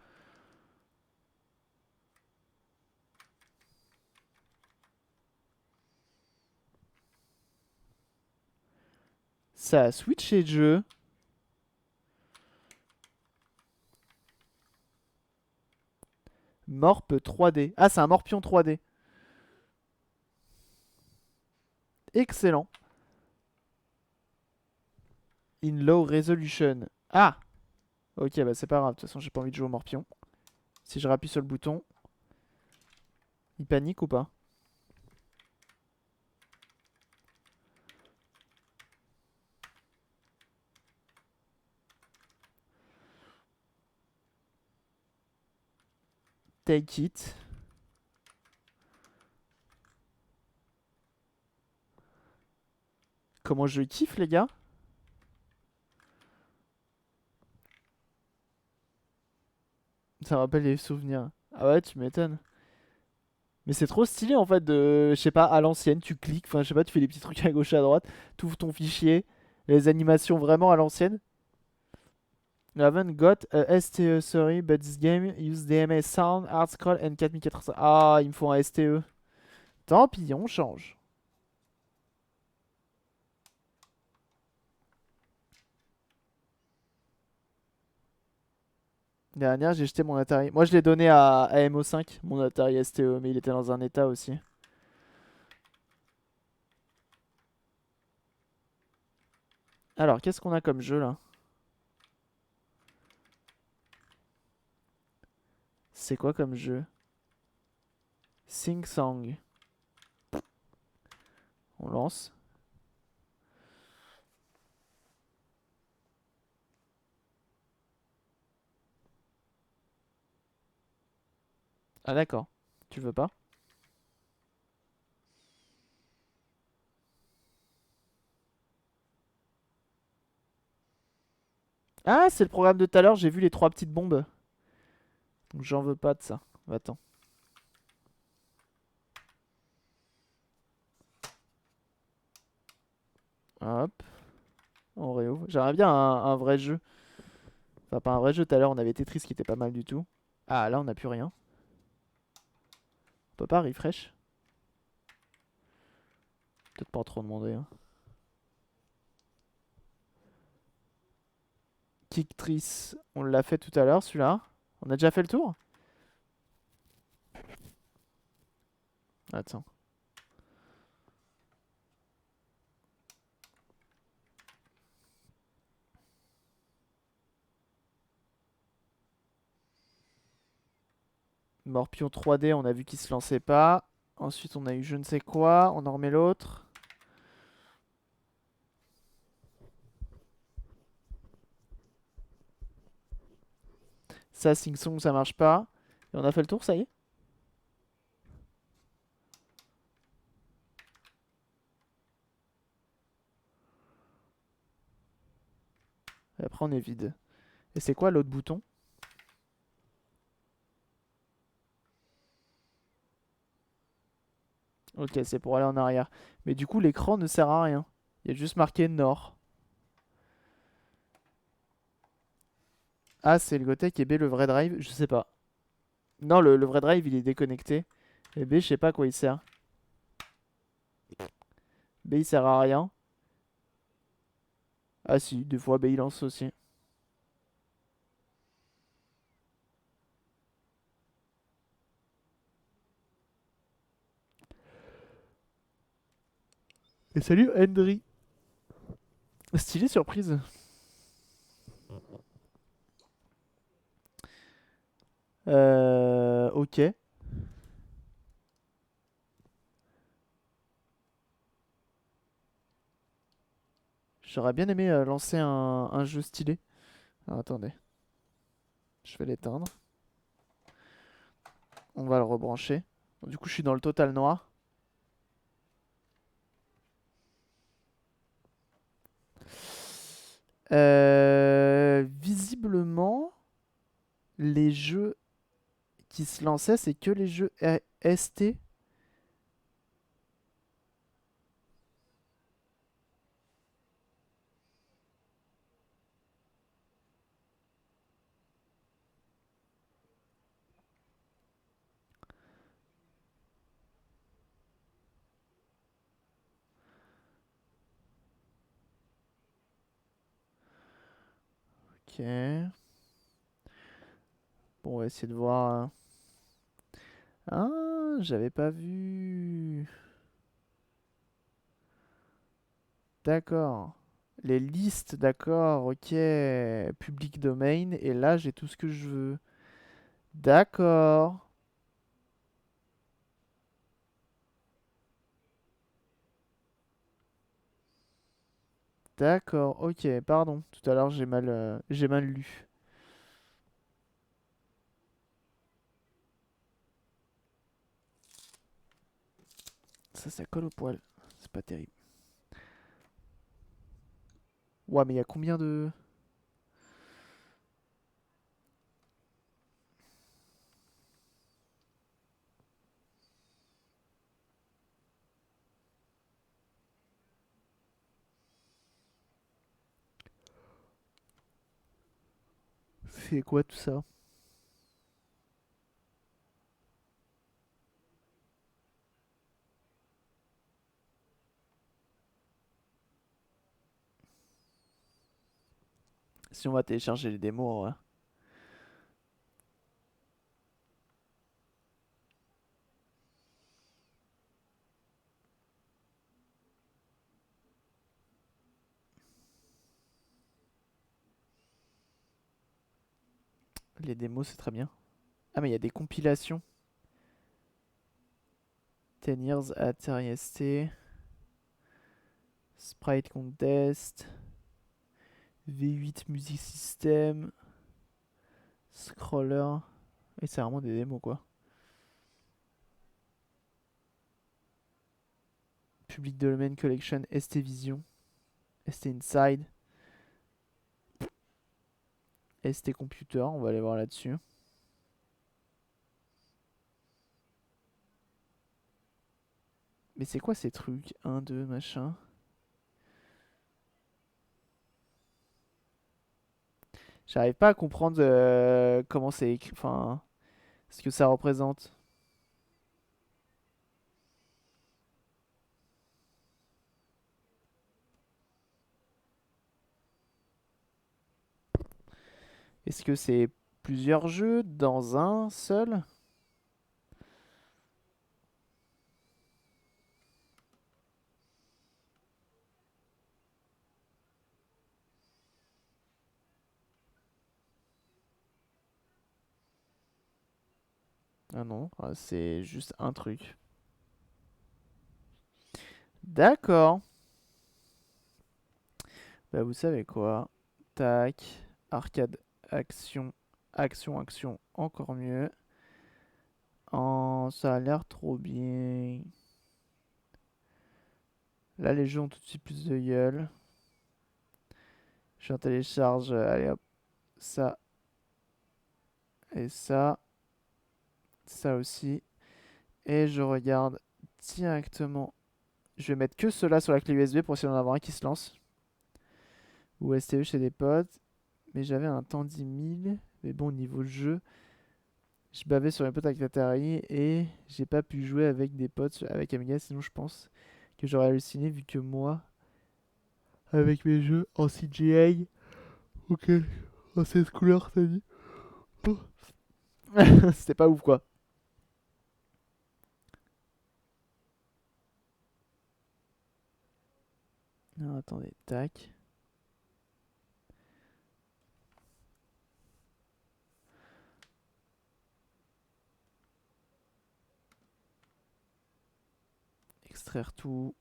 Ça a switché de jeu. Morp 3D. Ah, c'est un morpion 3D. Excellent. In low resolution. Ah! Ok, bah c'est pas grave. De toute façon, j'ai pas envie de jouer au morpion. Si je rappuie sur le bouton, il panique ou pas? Take it. Comment je kiffe, les gars? Ça me rappelle les souvenirs. Ah ouais, tu m'étonnes. Mais c'est trop stylé en fait de, je sais pas, à l'ancienne, tu cliques, enfin je sais pas, tu fais des petits trucs à gauche et à droite, tu ouvres ton fichier, les animations vraiment à l'ancienne. You haven't got a STE, sorry, but this game use DMA sound, hard scroll and 4400. Ah, il me faut un STE. Tant pis, on change. Dernière, j'ai jeté mon Atari. Moi, je l'ai donné à MO5, mon Atari STE, mais il était dans un état aussi. Alors, qu'est-ce qu'on a comme jeu là? C'est quoi comme jeu? Sing Song. On lance. Ah d'accord. Tu veux pas? Ah, c'est le programme de tout à l'heure, j'ai vu les 3 petites bombes. Donc j'en veux pas de ça. Attends. Hop, on réouvre. J'aimerais bien un vrai jeu. Enfin, pas un vrai jeu, tout à l'heure on avait Tetris qui était pas mal du tout. Ah, là on a plus rien. On peut pas refresh. Peut-être pas trop demander. Hein. Kicktris, on l'a fait tout à l'heure celui-là. On a déjà fait le tour? Attends. Morpion 3D, on a vu qu'il se lançait pas. Ensuite, on a eu je ne sais quoi. On en remet l'autre. Ça, Sing Song, ça marche pas. Et on a fait le tour, ça y est? Et après, on est vide. Et c'est quoi l'autre bouton? Ok, c'est pour aller en arrière. Mais du coup, l'écran ne sert à rien. Il y a juste marqué Nord. A, c'est le Gotek et B, le vrai drive. Je sais pas. Non, le vrai drive, il est déconnecté. Et B, je sais pas à quoi il sert. B, il sert à rien. Ah si, des fois, B, il lance aussi. Et salut, Hendry. Stylé surprise. Ok. J'aurais bien aimé lancer un jeu stylé. Alors, attendez. Je vais l'éteindre. On va le rebrancher. Bon, du coup, je suis dans le total noir. Visiblement, les jeux qui se lançaient, c'est que les jeux ST. Ok. Bon, on va essayer de voir. Ah, j'avais pas vu. D'accord. Les listes, d'accord, ok. Public domain. Et là, j'ai tout ce que je veux. D'accord. D'accord, ok, pardon. Tout à l'heure, j'ai mal lu. Ça colle au poil. C'est pas terrible. Ouais, mais il y a combien de... C'est quoi tout ça? Si on va télécharger les démos, ouais. Les démos, c'est très bien. Ah, mais il y a des compilations. 10 Years Atari ST. Sprite Contest. V8 Music System. Scroller. Et c'est vraiment des démos, quoi. Public Domain Collection, ST Vision. ST Inside. ST Computer, on va aller voir là-dessus. Mais c'est quoi ces trucs? 1, 2, machin. J'arrive pas à comprendre comment c'est écrit, enfin, ce que ça représente. Est-ce que c'est plusieurs jeux dans un seul? Ah non, c'est juste un truc. D'accord. Bah vous savez quoi? Tac. Arcade, action, action, action, encore mieux. Oh, ça a l'air trop bien. Là, les jeux ont tout de suite plus de gueule. Je en télécharge, allez hop, ça et ça. Ça aussi. Et je regarde directement. Je vais mettre que cela sur la clé USB pour essayer d'en avoir un qui se lance. Ou STE chez des potes. Mais j'avais un temps 10 000. Mais bon, niveau jeu, je bavais sur mes potes avec Atari et j'ai pas pu jouer avec des potes avec Amiga. Sinon, je pense que j'aurais halluciné vu que moi, avec mes jeux en CGI, ok, en 16 couleurs, t'as dit. Oh. C'était pas ouf quoi. Non, attendez, tac. Extraire tout.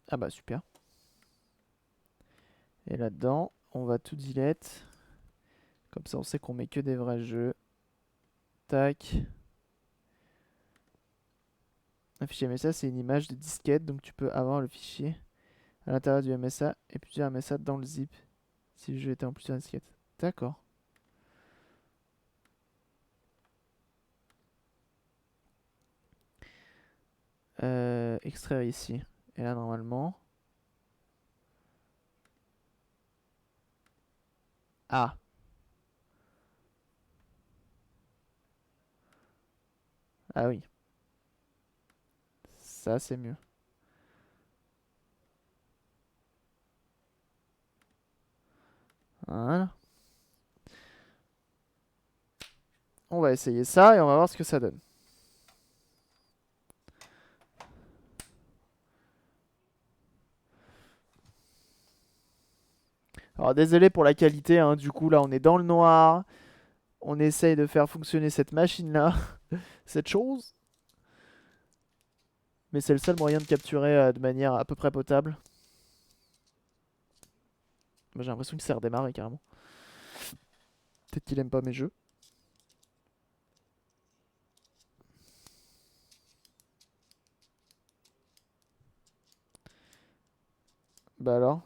Ah bah super. Et là-dedans, on va tout delete. Comme ça, on sait qu'on met que des vrais jeux. Tac. Un fichier MSA, c'est une image de disquette, donc tu peux avoir le fichier à l'intérieur du MSA et plusieurs MSA dans le zip si le jeu était en plusieurs disquettes. D'accord. Extraire ici. Et là, normalement. Ah. Ah oui. Ça, c'est mieux. Voilà. On va essayer ça et on va voir ce que ça donne. Alors désolé pour la qualité, hein, du coup là on est dans le noir. On essaye de faire fonctionner cette machine là, cette chose. Mais c'est le seul moyen de capturer de manière à peu près potable. Moi j'ai l'impression qu'il s'est redémarré carrément. Peut-être qu'il aime pas mes jeux. Bah alors.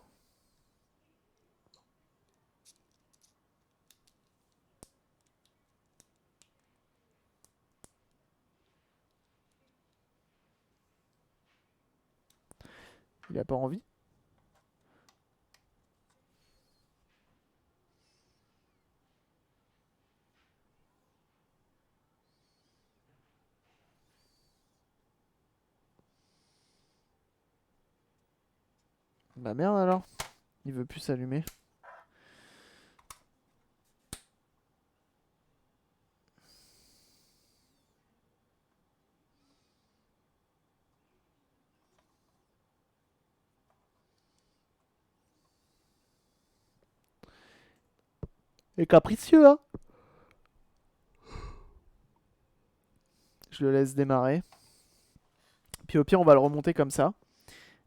Il a pas envie. Bah merde alors. Il veut plus s'allumer. Et capricieux hein. Je le laisse démarrer. Puis au pire on va le remonter comme ça.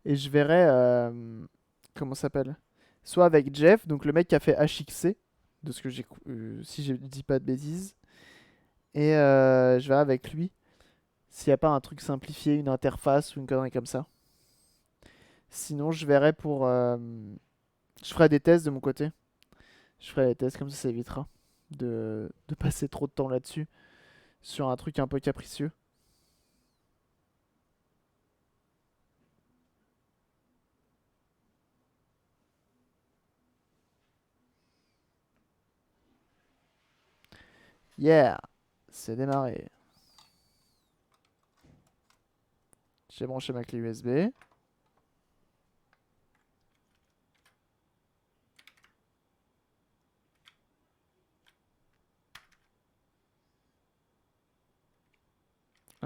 Et je verrai... comment ça s'appelle? Soit avec Jeff, donc le mec qui a fait HXC. De ce que j'ai... si je dis pas de bêtises. Et je verrai avec lui s'il n'y a pas un truc simplifié, une interface ou une connerie comme ça. Sinon, je verrai pour... je ferai des tests de mon côté. Je ferai des tests, comme ça évitera de passer trop de temps là-dessus. Sur un truc un peu capricieux. Yeah! C'est démarré. J'ai branché ma clé USB.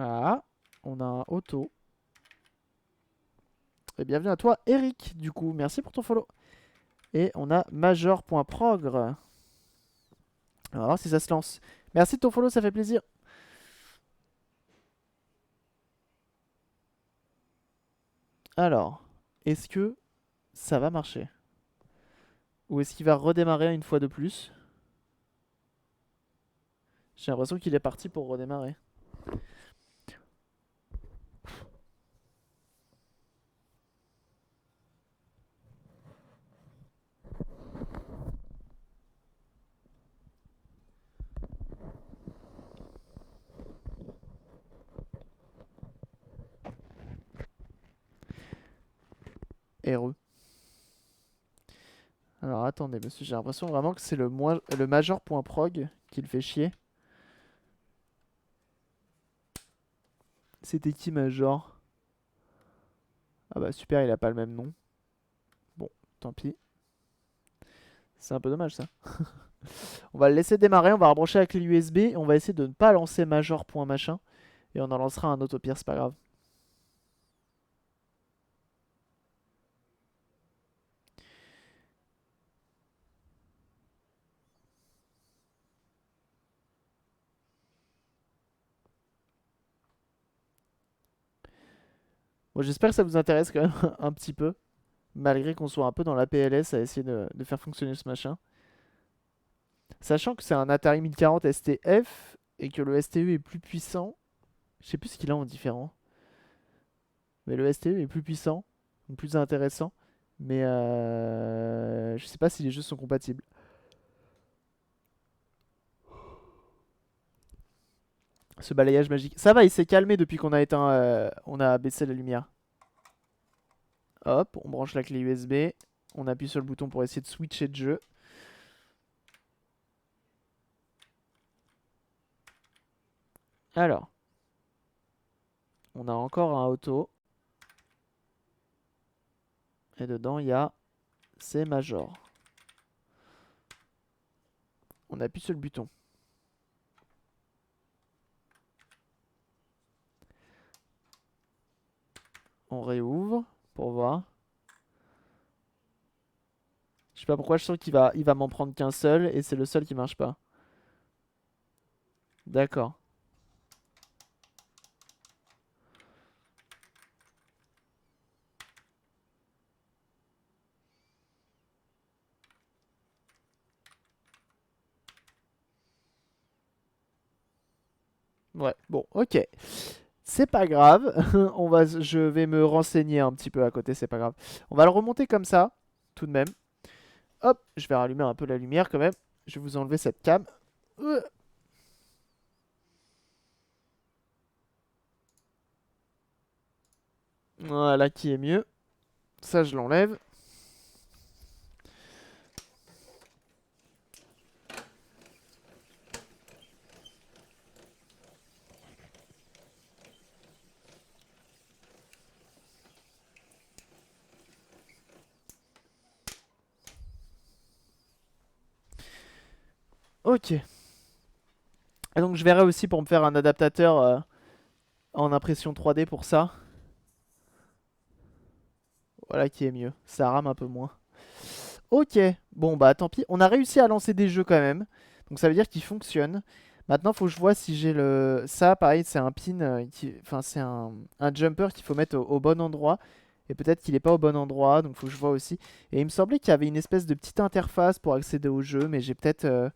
Ah, on a un auto. Et bienvenue à toi, Eric, du coup. Merci pour ton follow. Et on a major.progr. On va voir si ça se lance. Merci de ton follow, ça fait plaisir. Alors, est-ce que ça va marcher? Ou est-ce qu'il va redémarrer une fois de plus? J'ai l'impression qu'il est parti pour redémarrer. Heureux. Alors attendez, monsieur, j'ai l'impression vraiment que c'est le major.prog qui le fait chier. C'était qui major? Ah bah super, il a pas le même nom. Bon, tant pis. C'est un peu dommage ça. On va le laisser démarrer, on va rebrancher la clé USB. On va essayer de ne pas lancer major.machin. Et on en lancera un autre au pire, c'est pas grave. Bon, j'espère que ça vous intéresse quand même un petit peu. Malgré qu'on soit un peu dans la PLS à essayer de faire fonctionner ce machin. Sachant que c'est un Atari 1040 STF et que le STE est plus puissant. Je sais plus ce qu'il a en différent. Mais le STE est plus puissant, donc plus intéressant. Mais je sais pas si les jeux sont compatibles. Ce balayage magique. Ça va, il s'est calmé depuis qu'on a éteint, on a baissé la lumière. Hop, on branche la clé USB. On appuie sur le bouton pour essayer de switcher de jeu. Alors, on a encore un auto. Et dedans, il y a C major. On appuie sur le bouton. On réouvre pour voir. Je sais pas pourquoi je sens qu'il va m'en prendre qu'un seul et c'est le seul qui marche pas. D'accord. Ouais, bon, ok. C'est pas grave. Je vais me renseigner un petit peu à côté, c'est pas grave. On va le remonter comme ça, tout de même. Hop, je vais rallumer un peu la lumière quand même. Je vais vous enlever cette cam. Voilà qui est mieux. Ça, je l'enlève. Ok. Et donc, je verrai aussi pour me faire un adaptateur en impression 3D pour ça. Voilà qui est mieux. Ça rame un peu moins. Ok. Bon, bah tant pis. On a réussi à lancer des jeux quand même. Donc, ça veut dire qu'ils fonctionnent. Maintenant, faut que je vois si j'ai le... Ça, pareil, c'est un pin, enfin, c'est un jumper qu'il faut mettre au bon endroit. Et peut-être qu'il n'est pas au bon endroit, donc faut que je vois aussi. Et il me semblait qu'il y avait une espèce de petite interface pour accéder au jeu, mais j'ai peut-être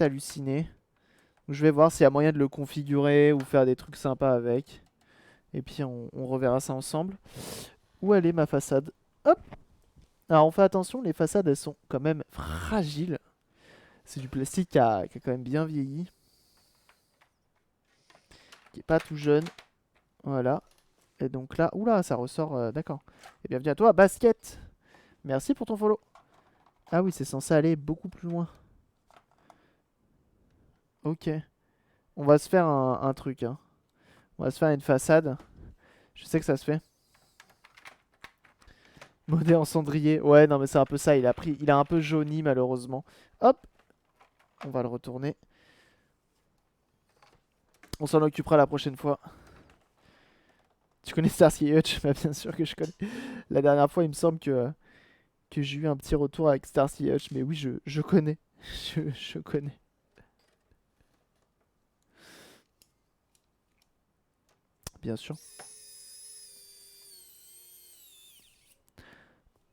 halluciné. Donc, je vais voir s'il y a moyen de le configurer ou faire des trucs sympas avec. Et puis on reverra ça ensemble. Où elle est ma façade? Hop. Alors on fait attention, les façades elles sont quand même fragiles. C'est du plastique qui a quand même bien vieilli. Qui est pas tout jeune. Voilà. Et donc là, oula, ça ressort, d'accord. Et bienvenue à toi, Basket. Merci pour ton follow. Ah oui, c'est censé aller beaucoup plus loin. Ok. On va se faire un truc, hein. On va se faire une façade. Je sais que ça se fait. Modé en cendrier. Ouais, non mais c'est un peu ça, il a un peu jauni malheureusement. Hop. On va le retourner. On s'en occupera la prochaine fois. Tu connais Starsky Hutch? Bah bien sûr que je connais. La dernière fois, il me semble que j'ai eu un petit retour avec Starsky Hutch. Mais oui, je connais. Je connais. Bien sûr.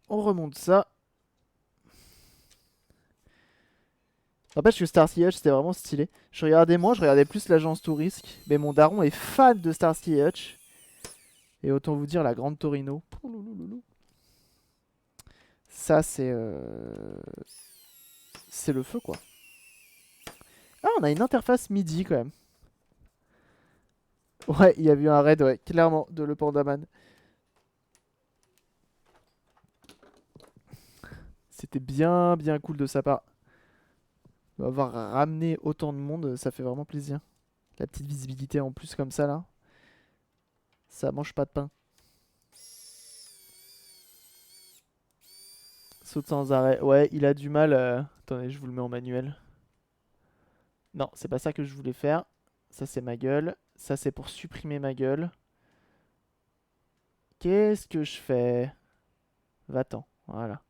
On remonte ça. N'empêche que Starsky Hutch, c'était vraiment stylé. Je regardais plus l'agence Tourisque. Mais mon daron est fan de Starsky Hutch. Et autant vous dire, la grande Torino. Ça, c'est le feu, quoi. Ah, on a une interface MIDI, quand même. Ouais, il y a eu un raid, ouais, clairement, de le Pandaman. C'était bien, bien cool de sa part. Avoir ramené autant de monde, ça fait vraiment plaisir. La petite visibilité en plus comme ça, là. Ça mange pas de pain. Saute sans arrêt. Ouais, il a du mal. Attendez, je vous le mets en manuel. Non, c'est pas ça que je voulais faire. Ça, c'est ma gueule. Ça, c'est pour supprimer ma gueule. Qu'est-ce que je fais? Va-t'en. Voilà.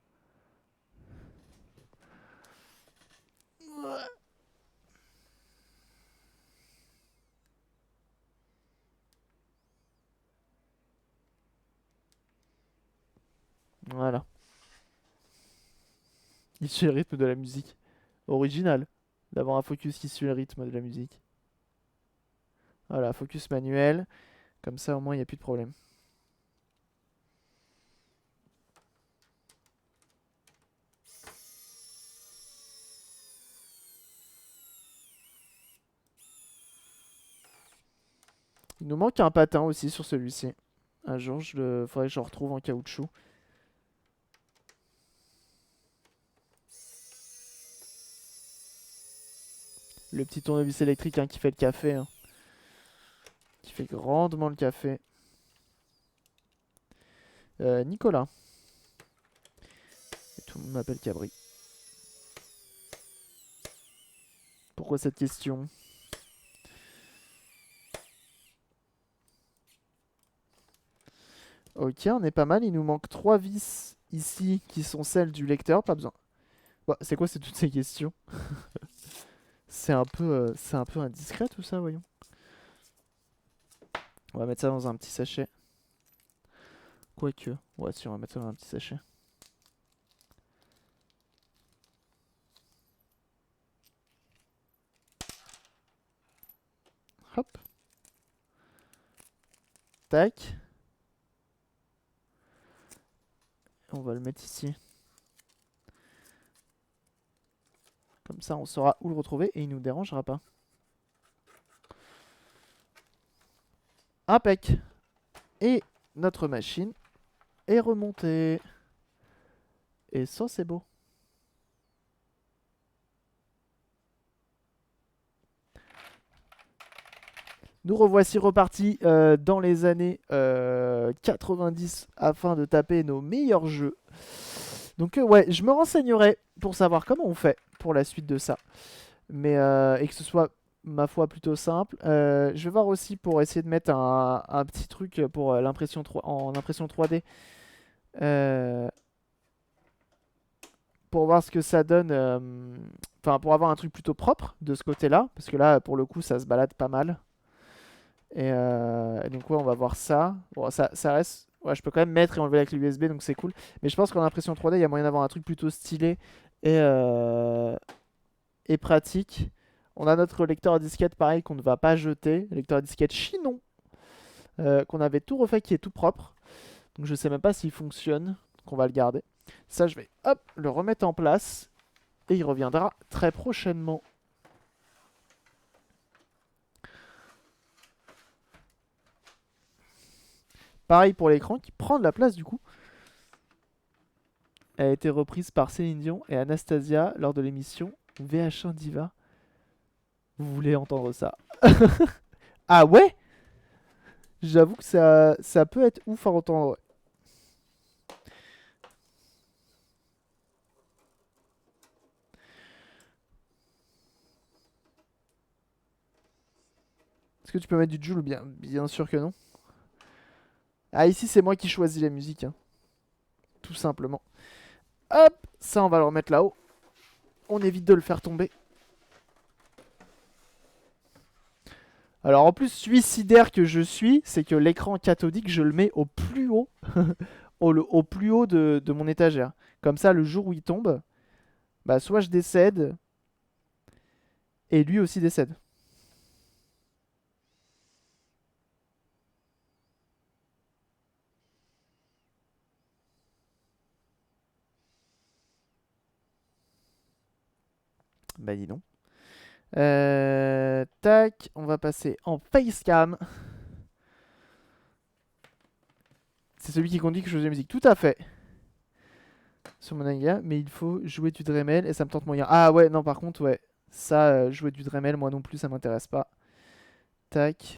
Voilà. Il suit le rythme de la musique. Original. D'avoir un focus qui suit le rythme de la musique. Voilà, focus manuel. Comme ça, au moins, il n'y a plus de problème. Il nous manque un patin aussi sur celui-ci. Un jour, faudrait que je le retrouve en caoutchouc. Le petit tournevis électrique hein, qui fait le café. Hein. Qui fait grandement le café. Nicolas. Et tout le monde m'appelle Cabri. Pourquoi cette question? Ok, on est pas mal. Il nous manque 3 vis ici qui sont celles du lecteur. Pas besoin. Bah, c'est quoi toutes ces questions? C'est un peu indiscret tout ça, voyons. On va mettre ça dans un petit sachet. Quoique. Ouais, si, on va mettre ça dans un petit sachet. Hop. Tac. On va le mettre ici. Comme ça, on saura où le retrouver et il nous dérangera pas. Impec. Et notre machine est remontée. Et ça, c'est beau. Nous revoici repartis dans les années 90 afin de taper nos meilleurs jeux. Donc ouais, je me renseignerai pour savoir comment on fait pour la suite de ça. Mais et que ce soit, ma foi, plutôt simple. Je vais voir aussi pour essayer de mettre un petit truc pour l'impression en impression 3D. Pour voir ce que ça donne. Enfin, pour avoir un truc plutôt propre de ce côté-là. Parce que là, pour le coup, ça se balade pas mal. Et donc ouais, on va voir ça. Bon, ça reste... Ouais, je peux quand même mettre et enlever la clé USB, donc c'est cool. Mais je pense qu'en impression 3D, il y a moyen d'avoir un truc plutôt stylé et pratique. On a notre lecteur à disquette, pareil, qu'on ne va pas jeter. Lecteur à disquette Chinon, qu'on avait tout refait, qui est tout propre. Donc je sais même pas s'il fonctionne. Donc on va le garder. Ça, je vais hop, le remettre en place. Et il reviendra très prochainement. Pareil pour l'écran qui prend de la place du coup. Elle a été reprise par Céline Dion et Anastasia lors de l'émission VH1 Diva. Vous voulez entendre ça? Ah ouais? J'avoue que ça peut être ouf à entendre. Ouais. Est-ce que tu peux mettre du Jul? Bien sûr que non. Ah, ici, c'est moi qui choisis la musique. Hein. Tout simplement. Hop, ça, on va le remettre là-haut. On évite de le faire tomber. Alors, en plus, suicidaire que je suis, c'est que l'écran cathodique, je le mets au plus haut. Au plus haut de mon étagère. Comme ça, le jour où il tombe, bah, soit je décède, et lui aussi décède. Bah, dis donc. Tac, on va passer en facecam. C'est celui qui conduit que je choisis la musique. Tout à fait. Sur mon Amiga, mais il faut jouer du Dremel et ça me tente moyen. Ah ouais, non, par contre, ouais. Ça, jouer du Dremel, moi non plus, ça m'intéresse pas. Tac.